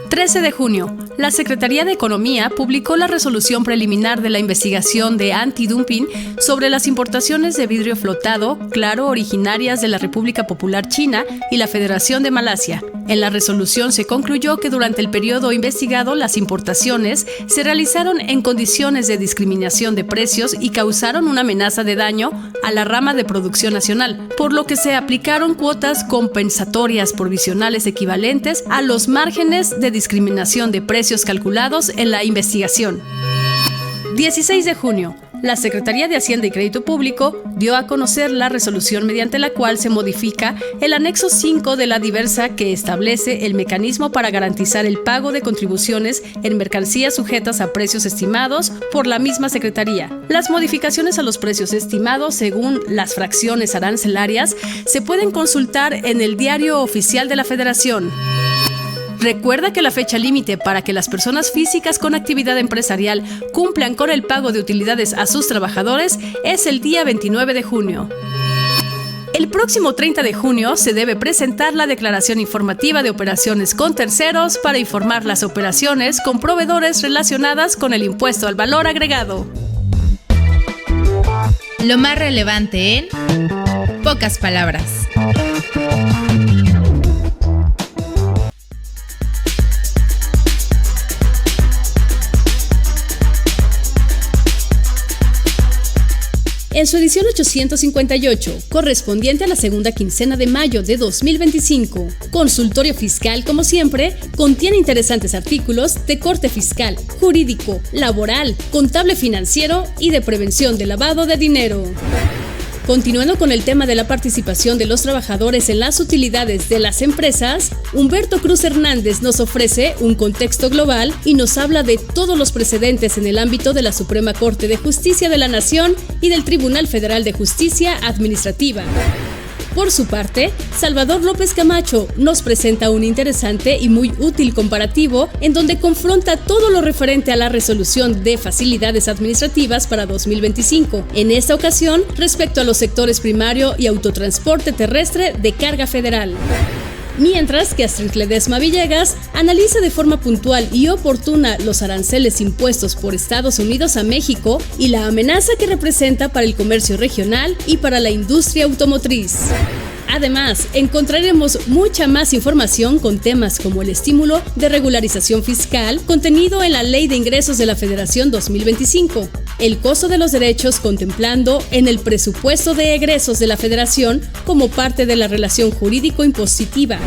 13 de junio, la Secretaría de Economía publicó la resolución preliminar de la investigación de antidumping sobre las importaciones de vidrio flotado, claro, originarias de la República Popular China y la Federación de Malasia. En la resolución se concluyó que durante el periodo investigado las importaciones se realizaron en condiciones de discriminación de precios y causaron una amenaza de daño a la rama de producción nacional, por lo que se aplicaron cuotas compensatorias provisionales equivalentes a los márgenes de discriminación de precios precios calculados en la investigación. 16 de junio. La Secretaría de Hacienda y Crédito Público dio a conocer la resolución mediante la cual se modifica el anexo 5 de la diversa que establece el mecanismo para garantizar el pago de contribuciones en mercancías sujetas a precios estimados por la misma Secretaría. Las modificaciones a los precios estimados según las fracciones arancelarias se pueden consultar en el Diario Oficial de la Federación. Recuerda que la fecha límite para que las personas físicas con actividad empresarial cumplan con el pago de utilidades a sus trabajadores es el día 29 de junio. El próximo 30 de junio se debe presentar la declaración informativa de operaciones con terceros para informar las operaciones con proveedores relacionadas con el impuesto al valor agregado. Lo más relevante en pocas palabras. En su edición 858, correspondiente a la segunda quincena de mayo de 2025, Consultorio Fiscal, como siempre, contiene interesantes artículos de corte fiscal, jurídico, laboral, contable financiero y de prevención de lavado de dinero. Continuando con el tema de la participación de los trabajadores en las utilidades de las empresas, Humberto Cruz Hernández nos ofrece un contexto global y nos habla de todos los precedentes en el ámbito de la Suprema Corte de Justicia de la Nación y del Tribunal Federal de Justicia Administrativa. Por su parte, Salvador López Camacho nos presenta un interesante y muy útil comparativo en donde confronta todo lo referente a la resolución de facilidades administrativas para 2025, en esta ocasión respecto a los sectores primario y autotransporte terrestre de carga federal. Mientras que Astrid Ledesma Villegas analiza de forma puntual y oportuna los aranceles impuestos por Estados Unidos a México y la amenaza que representa para el comercio regional y para la industria automotriz. Además, encontraremos mucha más información con temas como el estímulo de regularización fiscal contenido en la Ley de Ingresos de la Federación 2025, el costo de los derechos contemplando en el presupuesto de egresos de la Federación como parte de la relación jurídico-impositiva,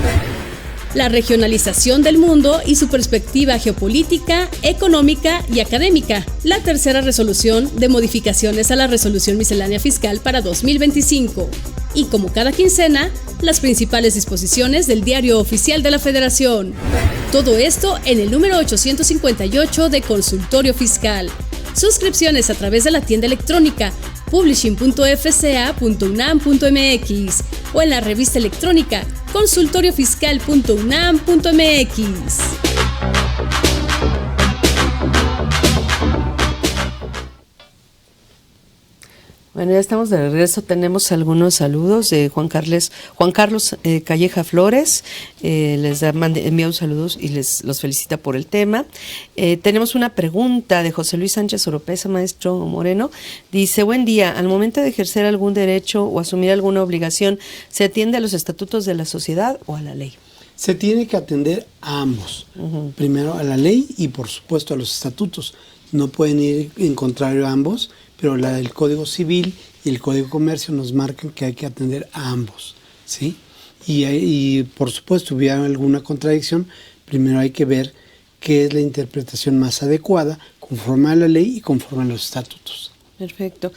la regionalización del mundo y su perspectiva geopolítica, económica y académica, la tercera resolución de modificaciones a la resolución miscelánea fiscal para 2025 y, como cada quincena, las principales disposiciones del Diario Oficial de la Federación. Todo esto en el número 858 de Consultorio Fiscal. Suscripciones a través de la tienda electrónica publishing.fca.unam.mx o en la revista electrónica consultoriofiscal.unam.mx. Bueno, ya estamos de regreso. Tenemos algunos saludos de Juan Carlos Calleja Flores. Envía saludos y los felicita por el tema. Tenemos una pregunta de José Luis Sánchez Oropesa, maestro Moreno. Dice: buen día, al momento de ejercer algún derecho o asumir alguna obligación, ¿se atiende a los estatutos de la sociedad o a la ley? Se tiene que atender a ambos. Primero a la ley y por supuesto a los estatutos. No pueden ir en contrario a ambos, pero el Código Civil y el Código de Comercio nos marcan que hay que atender a ambos, ¿sí? Y por supuesto, hubiera alguna contradicción, primero hay que ver qué es la interpretación más adecuada conforme a la ley y conforme a los estatutos. Perfecto.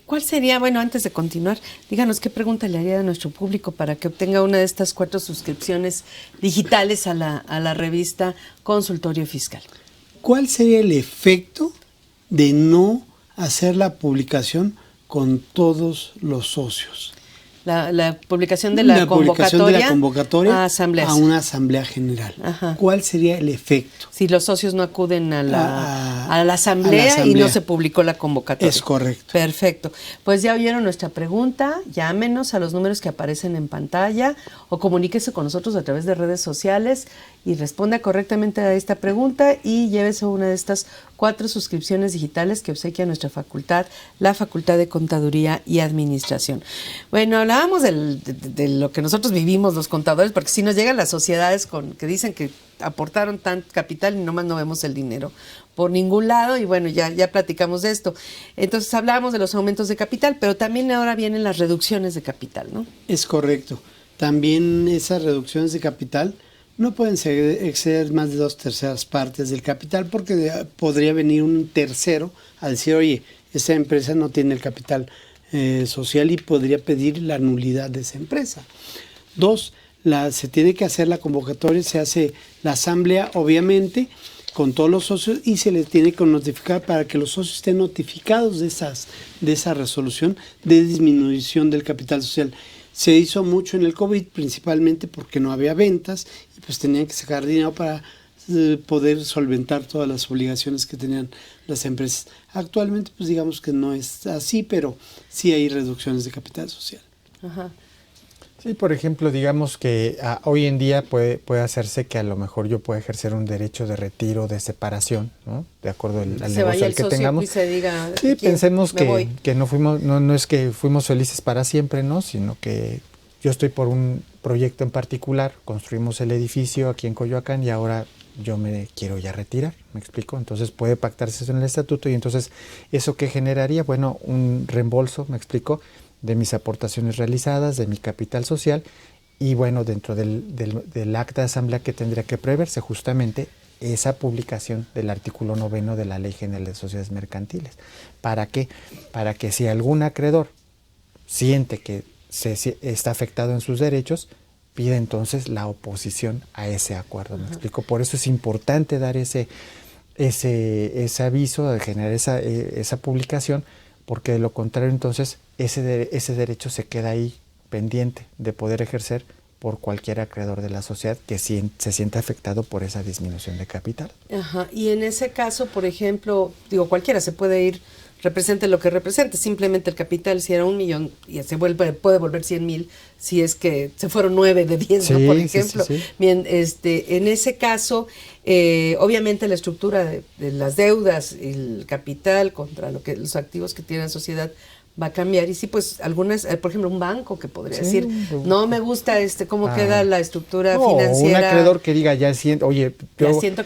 ¿Cuál sería, bueno, antes de continuar, díganos qué pregunta le haría a nuestro público para que obtenga una de estas 4 suscripciones digitales a la revista Consultorio Fiscal? ¿Cuál sería el efecto de no hacer la publicación con todos los socios? La publicación de la convocatoria a una asamblea general. Ajá. ¿Cuál sería el efecto? Si los socios no acuden a la asamblea y no se publicó la convocatoria. Es correcto. Perfecto. Pues ya oyeron nuestra pregunta. Llámenos a los números que aparecen en pantalla o comuníquese con nosotros a través de redes sociales y responda correctamente a esta pregunta y llévese una de estas 4 suscripciones digitales que obsequia nuestra facultad, la Facultad de Contaduría y Administración. Bueno, hablábamos de lo que nosotros vivimos los contadores, porque si nos llegan las sociedades que dicen que aportaron tanto capital y nomás no vemos el dinero por ningún lado, y bueno, ya platicamos de esto. Entonces hablábamos de los aumentos de capital, pero también ahora vienen las reducciones de capital, ¿no? Es correcto. También esas reducciones de capital No pueden exceder más de 2/3 partes del capital, porque podría venir un tercero a decir, oye, esta empresa no tiene el capital social, y podría pedir la nulidad de esa empresa. 2, se tiene que hacer la convocatoria, se hace la asamblea, obviamente, con todos los socios, y se les tiene que notificar para que los socios estén notificados de esa resolución de disminución del capital social. Se hizo mucho en el COVID, principalmente porque no había ventas y pues tenían que sacar dinero para poder solventar todas las obligaciones que tenían las empresas. Actualmente pues digamos que no es así, pero sí hay reducciones de capital social. Ajá. Sí, por ejemplo, digamos que hoy en día puede hacerse que a lo mejor yo pueda ejercer un derecho de retiro, de separación, ¿no? De acuerdo al negocio al que tengamos. Y se diga, sí, pensemos que no es que fuimos felices para siempre, ¿no? Sino que yo estoy por un proyecto en particular, construimos el edificio aquí en Coyoacán y ahora yo me quiero ya retirar, ¿me explico? Entonces puede pactarse eso en el estatuto y entonces ¿eso qué generaría? Bueno, un reembolso, ¿me explico?, de mis aportaciones realizadas, de mi capital social, y bueno, dentro del acta de asamblea que tendría que preverse justamente esa publicación del artículo 9 de la Ley General de Sociedades Mercantiles. ¿Para qué? Para que si algún acreedor siente que está afectado en sus derechos, pide entonces la oposición a ese acuerdo, ¿me explico? Por eso es importante dar ese aviso, de generar esa publicación, porque de lo contrario entonces ese derecho se queda ahí pendiente de poder ejercer por cualquier acreedor de la sociedad que se sienta afectado por esa disminución de capital. Ajá. Y en ese caso, por ejemplo, cualquiera se puede ir, represente lo que represente, simplemente el capital, si era 1 millón, y puede volver 100,000, si es que se fueron 9 de 10, ¿no? Por ejemplo. Sí. Bien, en ese caso, obviamente la estructura de las deudas, el capital contra los activos que tiene la sociedad va a cambiar. Y sí, pues algunas, por ejemplo, un banco que podría decir, no me gusta cómo queda la estructura financiera. Un acreedor que diga, ya siento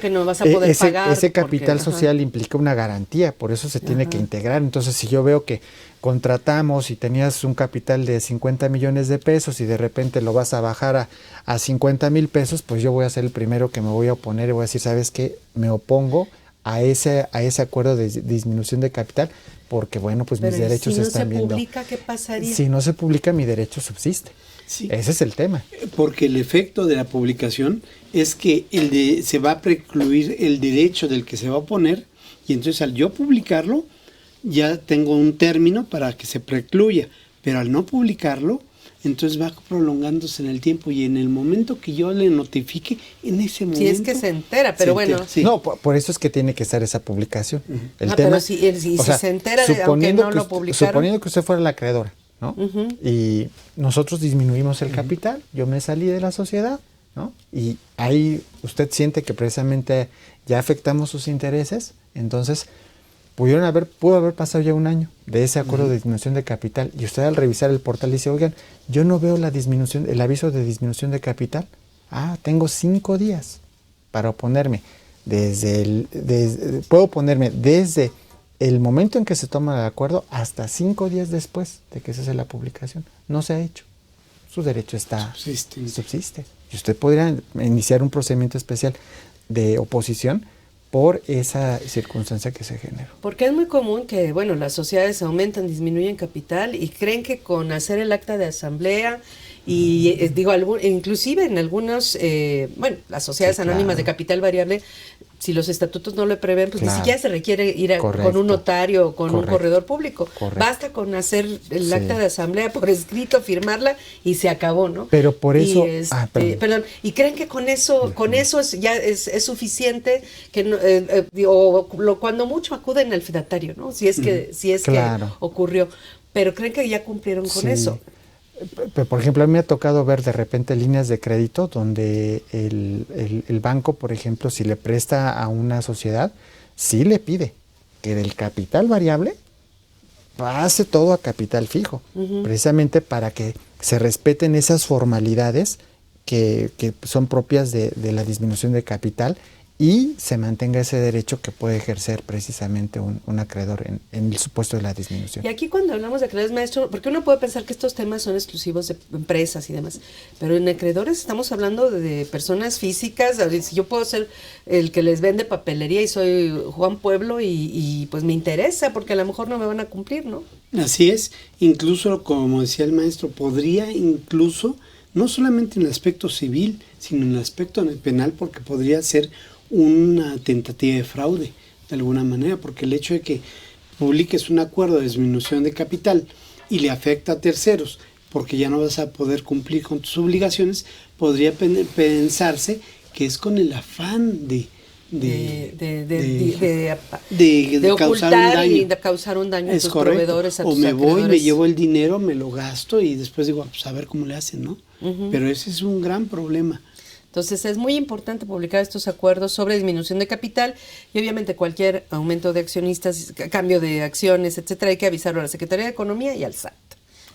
que no vas a poder pagar. Ese capital social implica una garantía, por eso se tiene que integrar. Entonces, si yo veo que contratamos y tenías un capital de 50 millones de pesos y de repente lo vas a bajar a 50,000 pesos, pues yo voy a ser el primero que me voy a oponer y voy a decir, ¿sabes qué? Me opongo a ese acuerdo de disminución de capital, porque bueno, pues mis derechos se están viendo. Si no se publica, ¿qué pasaría? Si no se publica, mi derecho subsiste. Sí. Ese es el tema. Porque el efecto de la publicación es que se va a precluir el derecho del que se va a oponer, y entonces al yo publicarlo ya tengo un término para que se precluya, pero al no publicarlo entonces va prolongándose en el tiempo, y en el momento que yo le notifique, en ese momento... Si es que se entera, pero bueno... Sí. No, por eso es que tiene que estar esa publicación. El tema, pero si se entera, aunque no lo publicaron... Suponiendo que usted fuera la acreedora, ¿no? Y nosotros disminuimos el capital, yo me salí de la sociedad, ¿no? Y ahí usted siente que precisamente ya afectamos sus intereses, entonces... Pudo haber pasado ya 1 año de ese acuerdo de disminución de capital, y usted al revisar el portal dice, oigan, yo no veo el aviso de disminución de capital. Tengo 5 días para oponerme. Puedo oponerme desde el momento en que se toma el acuerdo hasta 5 días después de que se hace la publicación. No se ha hecho. Su derecho subsiste. Y usted podría iniciar un procedimiento especial de oposición por esa circunstancia que se generó. Porque es muy común que, las sociedades aumentan, disminuyen capital y creen que con hacer el acta de asamblea y, inclusive en algunos, las sociedades anónimas de capital variable, si los estatutos no lo prevén, pues ni siquiera se requiere ir con un notario o con un corredor público. Basta con hacer el acta de asamblea por escrito, firmarla y se acabó, ¿no? Pero por eso... y creen que con eso es suficiente, que cuando mucho acuden al fidatario, ¿no? Si es que ocurrió. Pero creen que ya cumplieron con eso. Por ejemplo, a mí me ha tocado ver de repente líneas de crédito donde el banco, por ejemplo, si le presta a una sociedad, sí le pide que del capital variable pase todo a capital fijo, precisamente para que se respeten esas formalidades que son propias de la disminución de capital y se mantenga ese derecho que puede ejercer precisamente un acreedor en el supuesto de la disminución. Y aquí cuando hablamos de acreedores, maestro, porque uno puede pensar que estos temas son exclusivos de empresas y demás, pero en acreedores estamos hablando de personas físicas. Si yo puedo ser el que les vende papelería y soy Juan Pueblo y pues me interesa porque a lo mejor no me van a cumplir, ¿no? Así es, incluso como decía el maestro, podría incluso, no solamente en el aspecto civil, sino en el aspecto penal, porque podría ser una tentativa de fraude, de alguna manera, porque el hecho de que publiques un acuerdo de disminución de capital y le afecta a terceros, porque ya no vas a poder cumplir con tus obligaciones, podría pensarse que es con el afán de ocultar causar un daño. y de causar un daño a tus correcto. proveedores, a o tus me voy, acreedores. me llevo el dinero, me lo gasto y después digo, pues a ver cómo le hacen, ¿no? Pero ese es un gran problema. Entonces es muy importante publicar estos acuerdos sobre disminución de capital y obviamente cualquier aumento de accionistas, cambio de acciones, etcétera, hay que avisarlo a la Secretaría de Economía y al SAT.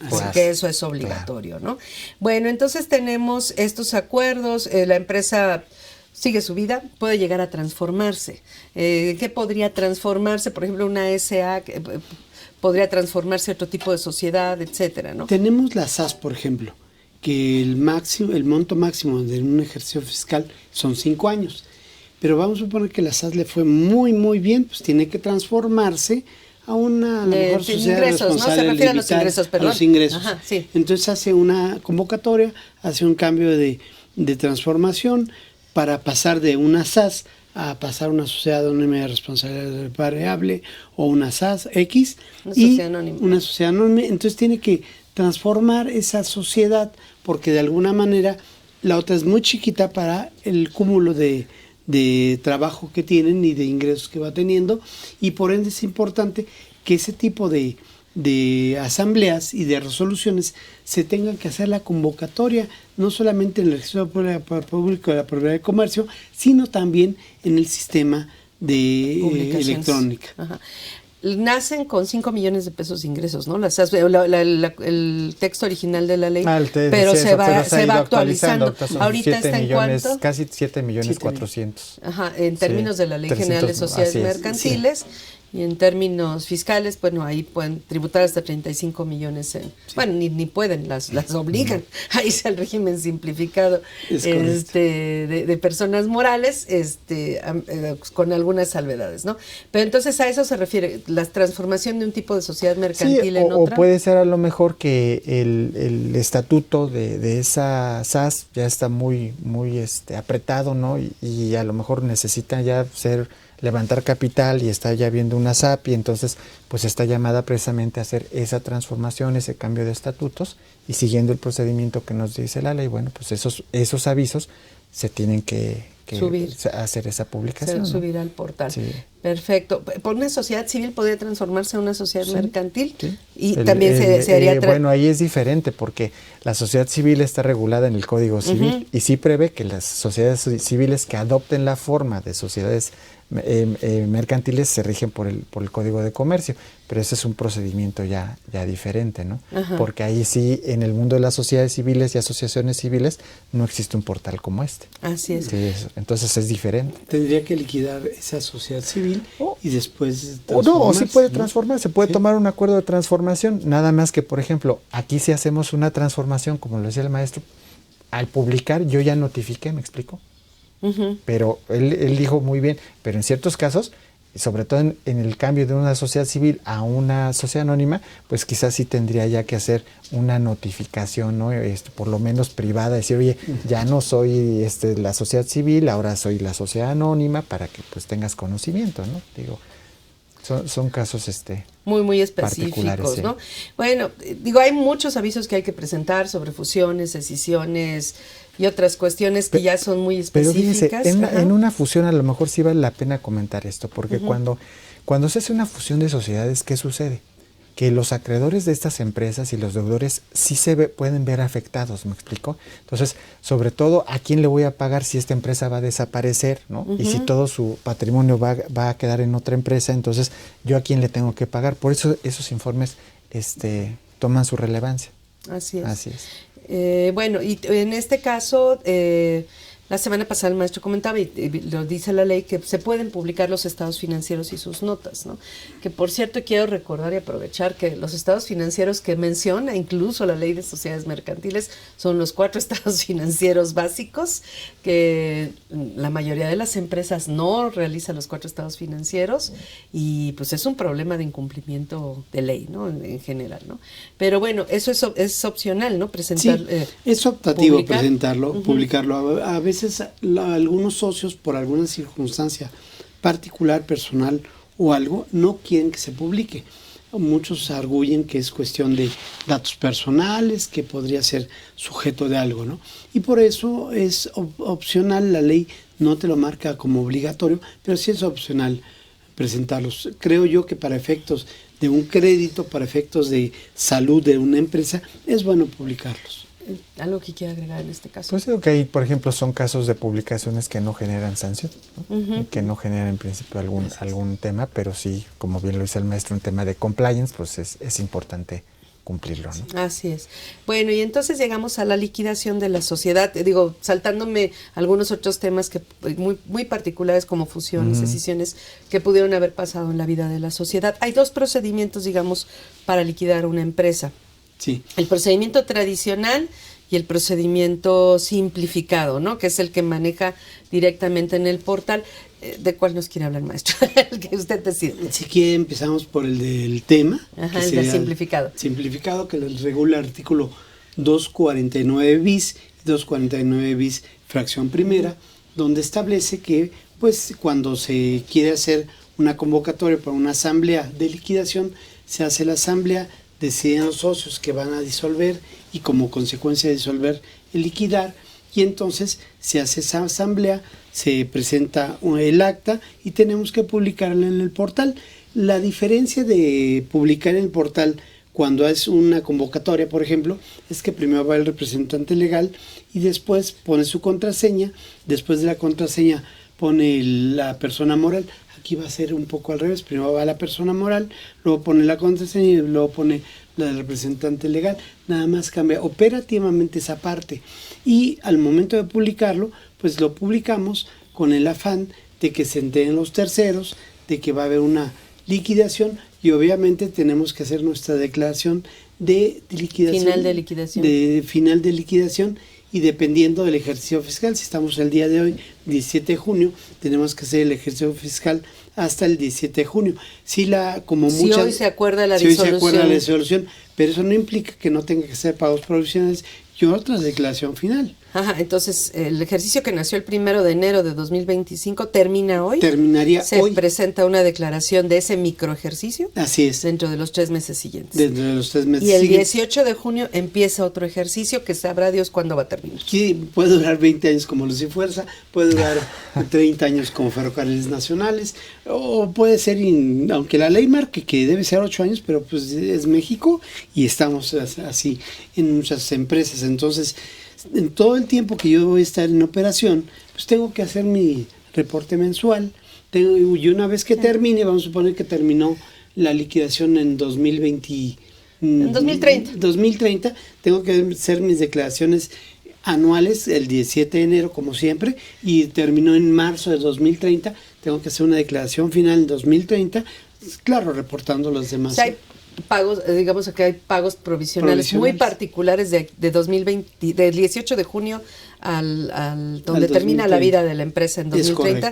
Porque eso es obligatorio, ¿no? Bueno, entonces tenemos estos acuerdos, la empresa sigue su vida, puede llegar a transformarse. ¿Qué podría transformarse? Por ejemplo, una SA, podría transformarse a otro tipo de sociedad, etcétera, ¿no? Tenemos la SAS, por ejemplo, que el monto máximo de un ejercicio fiscal son 5 años. Pero vamos a suponer que la SAS le fue muy, muy bien, pues tiene que transformarse a una a lo mejor sociedad ingresos, responsable, ¿no? Se refiere a los limitada, ingresos, perdón. a los ingresos. Ajá, sí. Entonces hace una convocatoria, hace un cambio de transformación para pasar de una SAS a pasar a una sociedad anónima de responsabilidad variable o una SAS X. Una sociedad anónima. Una sociedad anónima. Entonces tiene que transformar esa sociedad porque de alguna manera la otra es muy chiquita para el cúmulo de trabajo que tienen y de ingresos que va teniendo, y por ende es importante que ese tipo de asambleas y de resoluciones se tengan que hacer la convocatoria, no solamente en el registro público de la propiedad de comercio, sino también en el sistema de electrónica. Ajá. Nacen con 5 millones de pesos de ingresos, ¿no? El texto original de la ley, pero se va actualizando. Ahorita está en cuánto? Casi 7 millones 400. Ajá, en términos de la Ley General de Sociedades Mercantiles. Sí. Y en términos fiscales, bueno, ahí pueden tributar hasta 35 millones. Bueno, ni pueden, las obligan. Ahí está el régimen simplificado de personas morales, con algunas salvedades, ¿no? Pero entonces a eso se refiere, la transformación de un tipo de sociedad mercantil en otra. O puede ser a lo mejor que el estatuto de esa SAS ya está muy apretado, ¿no? Y a lo mejor necesita ya levantar capital y está ya viendo una SAP y entonces pues está llamada precisamente a hacer esa transformación, ese cambio de estatutos y siguiendo el procedimiento que nos dice la ley, bueno, pues esos avisos se tienen que subir, hacer esa publicación. Subir al portal. Sí. Perfecto. ¿Por una sociedad civil podría transformarse en una sociedad mercantil? Sí. Y también se haría... Bueno, ahí es diferente porque la sociedad civil está regulada en el Código Civil y sí prevé que las sociedades civiles que adopten la forma de sociedades mercantiles se rigen por el Código de Comercio, pero ese es un procedimiento ya diferente, ¿no? Ajá. Porque ahí sí, en el mundo de las sociedades civiles y asociaciones civiles, no existe un portal como este. Así es. Sí, entonces es diferente. Tendría que liquidar esa sociedad civil y después o sí puede transformarse, puede tomar un acuerdo de transformación, nada más que, por ejemplo, aquí sí hacemos una transformación, como lo decía el maestro, al publicar yo ya notifiqué, ¿me explico? Pero él dijo muy bien, pero en ciertos casos, sobre todo en el cambio de una sociedad civil a una sociedad anónima, pues quizás sí tendría ya que hacer una notificación, ¿no? Por lo menos privada, decir, oye, ya no soy la sociedad civil, ahora soy la sociedad anónima, para que pues tengas conocimiento, ¿no? Digo, son casos muy específicos, ¿no? Bueno, hay muchos avisos que hay que presentar sobre fusiones, escisiones y otras cuestiones que ya son muy específicas. Pero fíjense, en una fusión a lo mejor sí vale la pena comentar esto, porque cuando se hace una fusión de sociedades, ¿qué sucede? Que los acreedores de estas empresas y los deudores sí pueden ver afectados, ¿me explico? Entonces, sobre todo, ¿a quién le voy a pagar si esta empresa va a desaparecer, ¿no? Y si todo su patrimonio va a quedar en otra empresa, entonces, ¿yo a quién le tengo que pagar? Por eso esos informes toman su relevancia. Así es. Así es. Bueno, y en este caso, La semana pasada el maestro comentaba, y lo dice la ley, que se pueden publicar los estados financieros y sus notas, ¿no? Que por cierto quiero recordar y aprovechar que los estados financieros que menciona incluso la ley de sociedades mercantiles son los 4 estados financieros básicos, que la mayoría de las empresas no realizan los 4 estados financieros, y pues es un problema de incumplimiento de ley, ¿no? En general, ¿no? Pero bueno, eso es opcional, ¿no? Presentar, sí, es optativo publicar. Presentarlo, Uh-huh. publicarlo. A veces algunos socios, por alguna circunstancia particular, personal o algo, no quieren que se publique. Muchos arguyen que es cuestión de datos personales, que podría ser sujeto de algo, ¿no? Y por eso es opcional, la ley no te lo marca como obligatorio, pero sí es opcional presentarlos. Creo yo que para efectos de un crédito, para efectos de salud de una empresa, es bueno publicarlos. ¿Algo que quiera agregar en este caso? Pues digo que ahí, por ejemplo, son casos de publicaciones que no generan sanción, ¿no? Uh-huh. Que no generan en principio algún tema, pero sí, como bien lo dice el maestro, un tema de compliance, pues es importante cumplirlo, ¿no? Así es. Bueno, y entonces llegamos a la liquidación de la sociedad, digo, saltándome algunos otros temas que muy particulares como fusiones, decisiones que pudieron haber pasado en la vida de la sociedad. Hay 2 procedimientos, digamos, para liquidar una empresa. Sí. El procedimiento tradicional y el procedimiento simplificado, ¿no? Que es el que maneja directamente en el portal. ¿De cuál nos quiere hablar, maestro? El que usted decide. Si quiere, empezamos por el del tema. Ajá, que el del sería simplificado. Simplificado, que lo regula el artículo 249 bis, 249 bis, fracción primera, donde establece que, pues, cuando se quiere hacer una convocatoria para una asamblea de liquidación, se hace la asamblea, deciden los socios que van a disolver y como consecuencia de disolver, el liquidar, y entonces se hace esa asamblea, se presenta el acta y tenemos que publicarla en el portal. La diferencia de publicar en el portal cuando es una convocatoria, por ejemplo, es que primero va el representante legal y después pone su contraseña, después de la contraseña pone la persona moral. Aquí va a ser un poco al revés, primero va la persona moral, luego pone la contraseña y luego pone la del representante legal. Nada más cambia operativamente esa parte, y al momento de publicarlo, pues lo publicamos con el afán de que se enteren los terceros, de que va a haber una liquidación, y obviamente tenemos que hacer nuestra declaración de liquidación. Final de liquidación. De final de liquidación, y dependiendo del ejercicio fiscal, si estamos el día de hoy, 17 de junio, tenemos que hacer el ejercicio fiscal hasta el 17 de junio. Si hoy se acuerda la si hoy se disolución. acuerda la disolución, pero eso no implica que no tenga que ser pagos provisionales y otra declaración final. Ajá, entonces el ejercicio que nació el 1 de enero de 2025 termina hoy. Terminaría se hoy. presenta una declaración de ese microejercicio. Así es. Dentro de los 3 meses siguientes. Dentro de los 3 meses y el siguientes. 18 de junio empieza otro ejercicio que sabrá Dios cuándo va a terminar. Que puede durar 20 años como Luz y Fuerza, puede durar 30 años como Ferrocarriles Nacionales, o puede ser, aunque la ley marque que debe ser 8 años, pero pues es México y estamos así en muchas empresas. Entonces, en todo el tiempo que yo voy a estar en operación, pues tengo que hacer mi reporte mensual. Y una vez que termine, vamos a suponer que terminó la liquidación en 2020. En 2030. 2030, tengo que hacer mis declaraciones anuales el 17 de enero, como siempre, y terminó en marzo de 2030. Tengo que hacer una declaración final en 2030, claro, reportando los demás. O sea, hay pagos, digamos que hay pagos provisionales muy particulares de 2020, del 18 de junio al donde termina la vida de la empresa en 2030.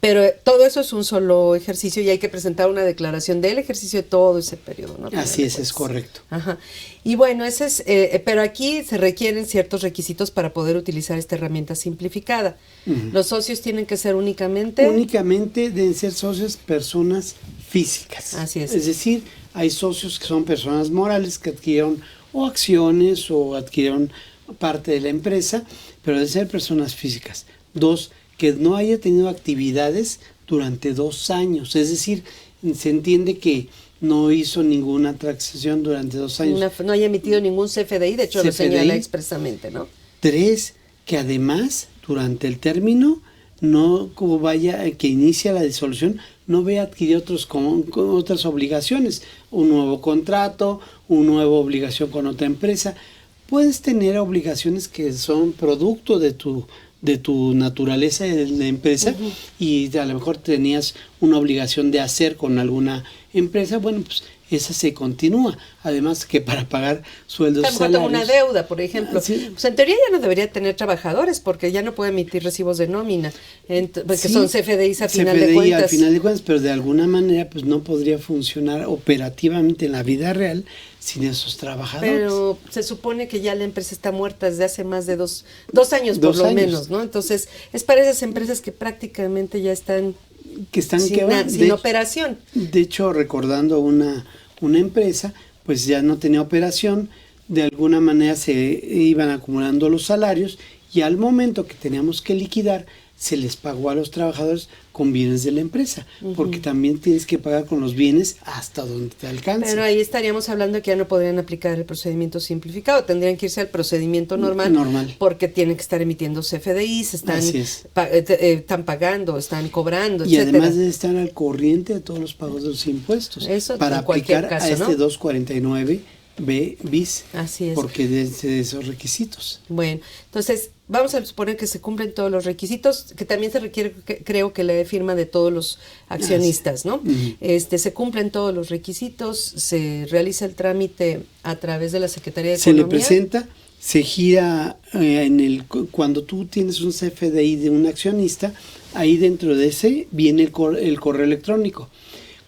Pero todo eso es un solo ejercicio y hay que presentar una declaración del ejercicio de todo ese periodo, ¿no? Así es correcto. Ajá. Y bueno, ese es, pero aquí se requieren ciertos requisitos para poder utilizar esta herramienta simplificada. Los socios tienen que ser únicamente deben ser socios personas físicas. Así es. Es decir, hay socios que son personas morales que adquirieron o acciones o adquirieron parte de la empresa, pero deben ser personas físicas. 2, que no haya tenido actividades durante 2 años, es decir, se entiende que no hizo ninguna transacción durante 2 años. No haya emitido ningún CFDI, de hecho lo señala expresamente, ¿no? 3, que además durante el término no como vaya que inicia la disolución, no vaya a adquirir otras obligaciones, un nuevo contrato, una nueva obligación con otra empresa. Puedes tener obligaciones que son producto de tu de tu naturaleza de la empresa y a lo mejor tenías una obligación de hacer con alguna empresa, bueno, pues esa se continúa. Además que para pagar sueldos, salarios, una deuda, por ejemplo. Sí. Pues en teoría ya no debería tener trabajadores porque ya no puede emitir recibos de nómina, porque sí, son CFDIs a final CFDI de cuentas. al final de cuentas, pero de alguna manera pues no podría funcionar operativamente en la vida real sin esos trabajadores. Pero se supone que ya la empresa está muerta desde hace más de dos años, por lo menos, ¿no? Entonces, es para esas empresas que prácticamente ya están sin operación. De hecho, recordando una empresa, pues ya no tenía operación, de alguna manera se iban acumulando los salarios y al momento que teníamos que liquidar, se les pagó a los trabajadores con bienes de la empresa, porque también tienes que pagar con los bienes hasta donde te alcance. Pero ahí estaríamos hablando de que ya no podrían aplicar el procedimiento simplificado, tendrían que irse al procedimiento normal. Porque tienen que estar emitiendo CFDIs, están pagando, están cobrando, y etcétera. Además de estar al corriente de todos los pagos de los impuestos. Eso para en cualquier aplicar caso, a este ¿no? 249 bis. Así es. Porque de esos requisitos. Bueno, entonces vamos a suponer que se cumplen todos los requisitos, que también se requiere, creo que la firma de todos los accionistas, ¿no? Se cumplen todos los requisitos, se realiza el trámite a través de la Secretaría de Economía. Se le presenta, se gira cuando tú tienes un CFDI de un accionista, ahí dentro de ese viene el correo electrónico.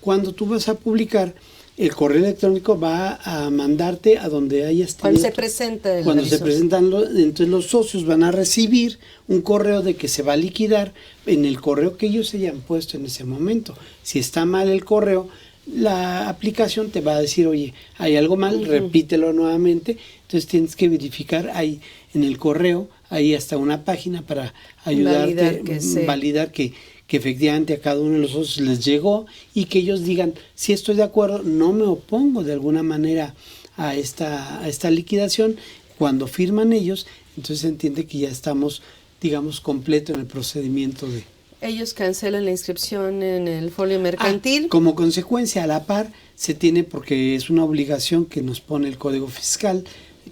Cuando tú vas a publicar, el correo electrónico va a mandarte a donde hayas tenido. Cuando se presenta Cuando se presentan, entonces los socios van a recibir un correo de que se va a liquidar en el correo que ellos hayan puesto en ese momento. Si está mal el correo, la aplicación te va a decir, oye, hay algo mal, repítelo nuevamente. Entonces tienes que verificar ahí en el correo, ahí hasta una página para ayudarte, validar que efectivamente a cada uno de los socios les llegó y que ellos digan, si estoy de acuerdo, no me opongo de alguna manera a esta liquidación. Cuando firman ellos, entonces se entiende que ya estamos, digamos, completo en el procedimiento de... Ellos cancelan la inscripción en el folio mercantil. Como consecuencia, a la par, se tiene, porque es una obligación que nos pone el Código Fiscal,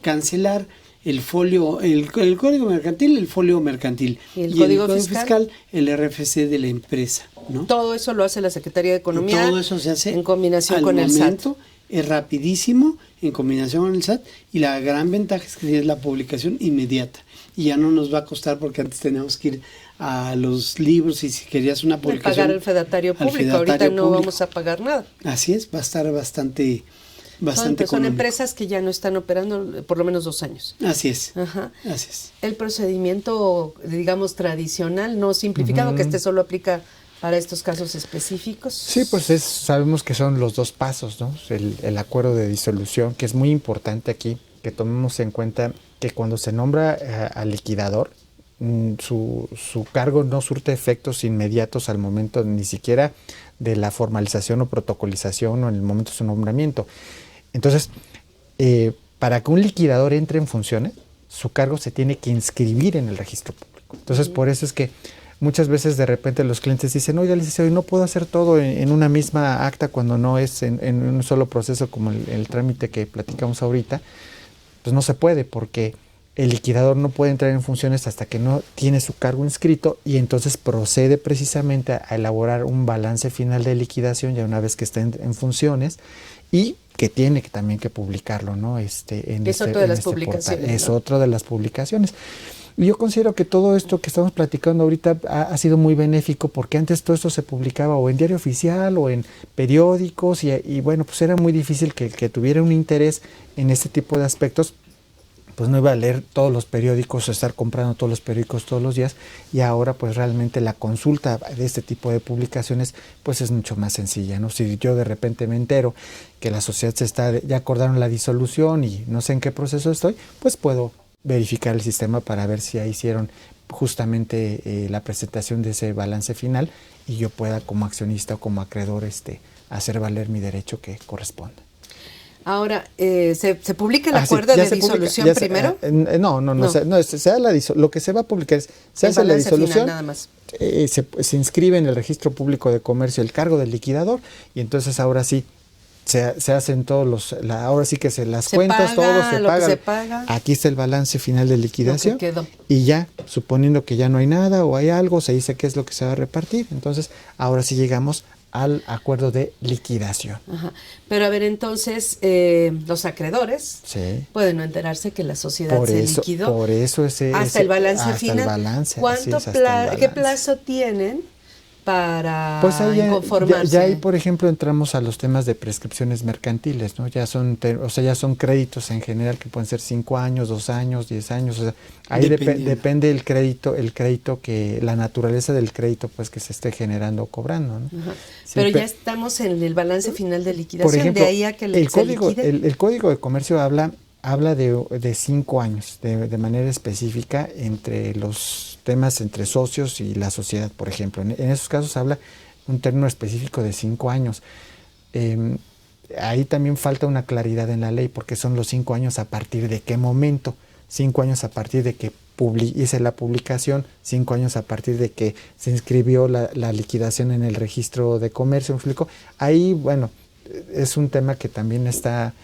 cancelar el folio, el código mercantil, el folio mercantil. Y el código fiscal, el RFC de la empresa, ¿no? Todo eso lo hace la Secretaría de Economía. Todo eso se hace en combinación con el SAT. Es rapidísimo en combinación con el SAT y la gran ventaja es que tienes la publicación inmediata y ya no nos va a costar, porque antes teníamos que ir a los libros y si querías una publicación, pagar el fedatario público. Ahorita no vamos a pagar nada. Así es, va a estar bastante son empresas que ya no están operando por lo menos 2 años. Así es. Ajá. Así es. El procedimiento, digamos, tradicional, no simplificado, que este solo aplica para estos casos específicos. Sí, pues sabemos que son los 2 pasos, ¿no? El acuerdo de disolución, que es muy importante aquí, que tomemos en cuenta que cuando se nombra al liquidador, su cargo no surte efectos inmediatos al momento ni siquiera de la formalización o protocolización o en el momento de su nombramiento. Entonces, para que un liquidador entre en funciones, su cargo se tiene que inscribir en el registro público. Entonces, por eso es que muchas veces de repente los clientes dicen, oiga, licenciado, no puedo hacer todo en una misma acta cuando no es en un solo proceso como el trámite que platicamos ahorita. Pues no se puede, porque el liquidador no puede entrar en funciones hasta que no tiene su cargo inscrito y entonces procede precisamente a elaborar un balance final de liquidación ya una vez que está en funciones y que tiene también que publicarlo, ¿no? Es otra de las publicaciones. Es otra de las publicaciones. Y yo considero que todo esto que estamos platicando ahorita ha sido muy benéfico, porque antes todo esto se publicaba o en Diario Oficial o en periódicos y bueno, pues era muy difícil que tuviera un interés en este tipo de aspectos. Pues no iba a leer todos los periódicos o estar comprando todos los periódicos todos los días, y ahora pues realmente la consulta de este tipo de publicaciones pues es mucho más sencilla, ¿no? Si yo de repente me entero que la sociedad ya acordaron la disolución y no sé en qué proceso estoy, pues puedo verificar el sistema para ver si ya hicieron justamente la presentación de ese balance final y yo pueda como accionista o como acreedor hacer valer mi derecho que corresponda. Ahora, ¿se publica el acuerdo de disolución primero? Lo que se va a publicar es, se hace la disolución, final, nada más. Se inscribe en el registro público de comercio el cargo del liquidador y entonces ahora sí, se hacen todos ahora sí que las Se cuentas, paga todo se lo que paga. se paga. Aquí está el balance final de liquidación. Lo que quedó. Y ya, suponiendo que ya no hay nada o hay algo, se dice qué es lo que se va a repartir. Entonces, ahora sí llegamos al acuerdo de liquidación. Ajá. Pero a ver, entonces, los acreedores Sí. pueden no enterarse que la sociedad se liquidó. Por eso hasta el balance hasta final. el balance, ¿Cuánto así es, hasta el balance. ¿Qué plazo tienen para Pues ahí inconformarse? ya ahí, por ejemplo, entramos a los temas de prescripciones mercantiles, ¿no? Ya son créditos en general que pueden ser 5 años, 2 años, 10 años. O sea, ahí depende el crédito que la naturaleza del crédito, pues, que se esté generando o cobrando, ¿no? Ajá. Sí, Pero ya estamos en el balance final de liquidación. por ejemplo, de ahí a que el se código, liquide. el Código de Comercio habla de 5 años, de manera específica entre los temas entre socios y la sociedad, por ejemplo. En esos casos habla un término específico de 5 años. Ahí también falta una claridad en la ley, porque son los 5 años a partir de qué momento. 5 años a partir de que hice la publicación, 5 años a partir de que se inscribió la liquidación en el registro de comercio, ¿me explico? Ahí, bueno, es un tema que también está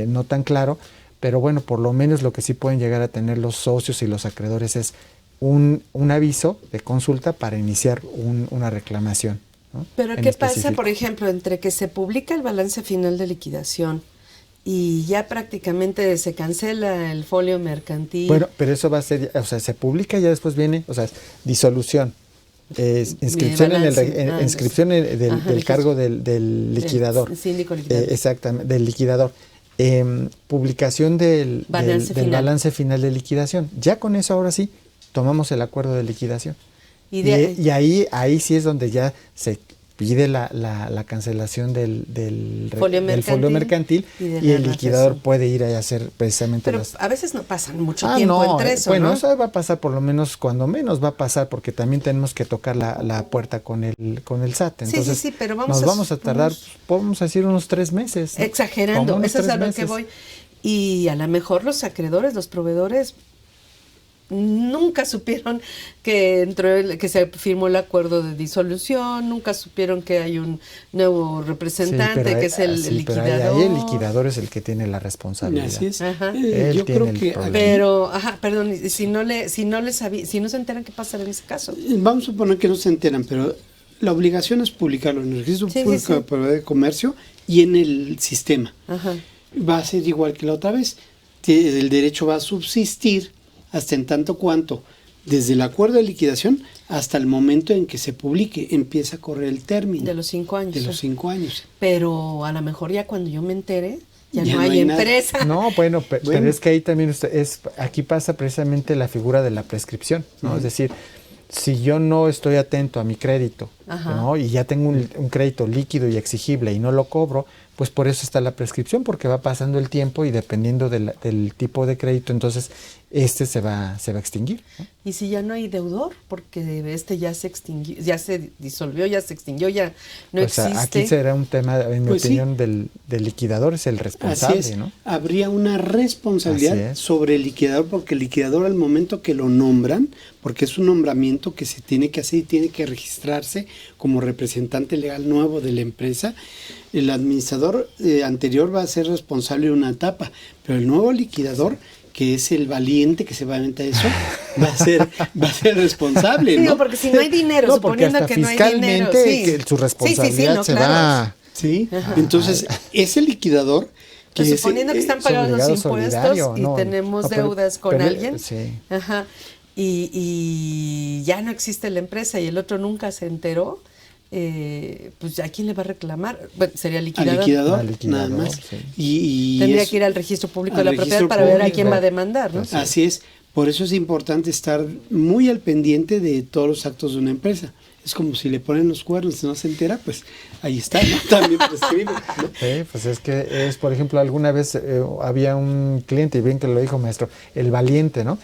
no tan claro, pero bueno, por lo menos lo que sí pueden llegar a tener los socios y los acreedores es un aviso de consulta para iniciar una reclamación, ¿no? Pero En ¿qué pasa, específico. por ejemplo, entre que se publica el balance final de liquidación y ya prácticamente se cancela el folio mercantil? Bueno, pero eso va a ser, o sea, se publica y ya después viene, o sea, disolución, inscripción balance. inscripción del Ajá, cargo del liquidador. El síndico liquidador. Exactamente, del liquidador. Publicación del balance final de liquidación. Ya con eso ahora sí tomamos el acuerdo de liquidación. Y ahí sí es donde ya se pide la cancelación del folio mercantil y el liquidador puede ir a hacer precisamente Pero a veces no pasan mucho tiempo entre eso, bueno, ¿no? eso va a pasar por lo menos, cuando menos va a pasar, porque también tenemos que tocar la puerta con el SAT. Entonces, sí, pero vamos a tardar, podemos decir unos 3 meses, ¿no? Exagerando, Como unos eso es 3 a lo que meses. voy. Y a lo mejor los acreedores, los proveedores, nunca supieron que se firmó el acuerdo de disolución, nunca supieron que hay un nuevo representante, pero que es el pero liquidador. ahí el liquidador es el que tiene la responsabilidad. Así es. Ajá. Él Yo tiene creo el que problema. Pero, perdón, si no se enteran, ¿qué pasará en ese caso? vamos a suponer que no se enteran, pero la obligación es publicarlo en el registro público de propiedad de comercio y en el sistema. Ajá. Va a ser igual que la otra vez. El derecho va a subsistir hasta en tanto cuanto, desde el acuerdo de liquidación hasta el momento en que se publique, empieza a correr el término. De los 5 años. De los 5 años. Pero a lo mejor ya cuando yo me entere, ya no no hay hay nada. empresa. No, bueno, pero es que ahí también aquí pasa precisamente la figura de la prescripción, ¿no? Es decir, si yo no estoy atento a mi crédito, ¿no? Y ya tengo un crédito líquido y exigible y no lo cobro, pues por eso está la prescripción, porque va pasando el tiempo y dependiendo del tipo de crédito, entonces se va a extinguir, ¿no? Y si ya no hay deudor, porque ya se extinguió, ya se disolvió, ya se extinguió, ya no Pues existe. aquí será un tema, en mi Pues opinión, del liquidador, es el responsable, Así es. ¿no? Habría una responsabilidad Así es. sobre el liquidador, porque el liquidador al momento que lo nombran, porque es un nombramiento que se tiene que hacer y tiene que registrarse como representante legal nuevo de la empresa, el administrador anterior va a ser responsable de una etapa, pero el nuevo liquidador, que es el valiente que se va a inventar eso, va a ser responsable, Sí, ¿no? porque si no hay dinero, No, porque suponiendo hasta que no hay dinero. fiscalmente Sí. que su responsabilidad no, se claro. va. Sí, entonces ese liquidador que Pero suponiendo que están pagados los obligado impuestos solidario, y no, tenemos no, pero- deudas con pero- alguien, sí. ajá, y ya no existe la empresa y el otro nunca se enteró, pues ¿a quién le va a reclamar? Bueno, sería al liquidador. liquidador, Al liquidador, nada más. sí. Y Tendría eso- que ir al registro público de al la propiedad registro para ver a público. quién va a demandar, ¿no? Así es. Por eso es importante estar muy al pendiente de todos los actos de una empresa. Es como si le ponen los cuernos y no se entera, pues ahí está, ¿no? También prescribe, ¿no? Sí, pues es que por ejemplo, alguna vez había un cliente, y bien que lo dijo maestro, el valiente, ¿no?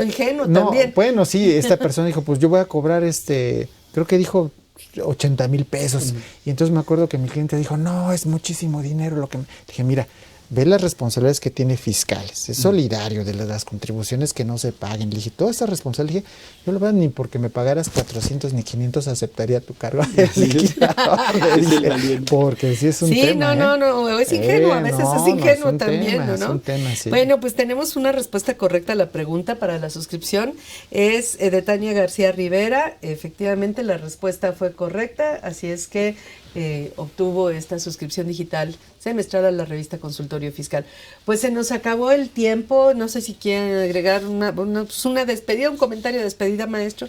Ingenuo no, también. bueno, sí, esta persona dijo, pues yo voy a cobrar creo que dijo 80,000 pesos. Y entonces me acuerdo que mi cliente dijo, no, es muchísimo dinero lo que dije, mira, ve las responsabilidades que tiene fiscales, es solidario de las contribuciones que no se paguen. Le dije, toda esa responsabilidad, yo la verdad ni porque me pagaras 400 ni 500 aceptaría tu cargo de liquidador. Dije, porque sí es un tema. No, es ingenuo, a veces es ingenuo también, ¿no? Es un tema, sí. Bueno, pues tenemos una respuesta correcta a la pregunta para la suscripción, es de Tania García Rivera. Efectivamente la respuesta fue correcta, así es que obtuvo esta suscripción digital semestral a la revista Consultorio Fiscal. Pues se nos acabó el tiempo, no sé si quieren agregar una despedida, un comentario de despedida, maestro.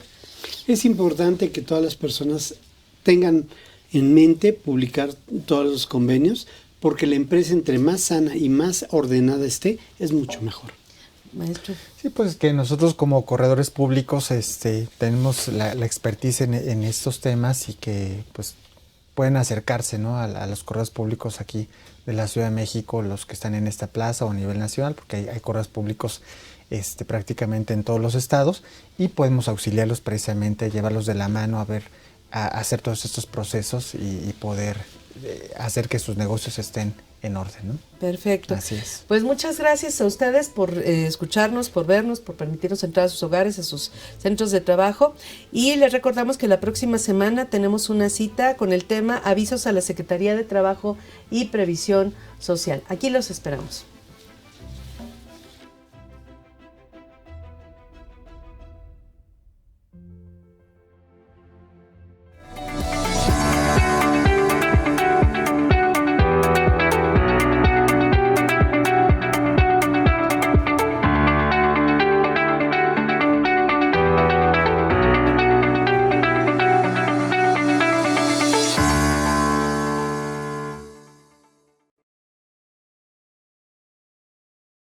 Es importante que todas las personas tengan en mente publicar todos los convenios, porque la empresa entre más sana y más ordenada esté, es mucho mejor. Maestro. Sí, pues que nosotros como corredores públicos tenemos la expertise en estos temas y que pues pueden acercarse, ¿no?, a los corredores públicos aquí de la Ciudad de México, los que están en esta plaza o a nivel nacional, porque hay corredores públicos prácticamente en todos los estados, y podemos auxiliarlos precisamente, llevarlos de la mano a hacer todos estos procesos y poder hacer que sus negocios estén en orden, ¿no? Perfecto. Así es. Pues muchas gracias a ustedes por escucharnos, por vernos, por permitirnos entrar a sus hogares, a sus centros de trabajo, y les recordamos que la próxima semana tenemos una cita con el tema Avisos a la Secretaría de Trabajo y Previsión Social. Aquí los esperamos.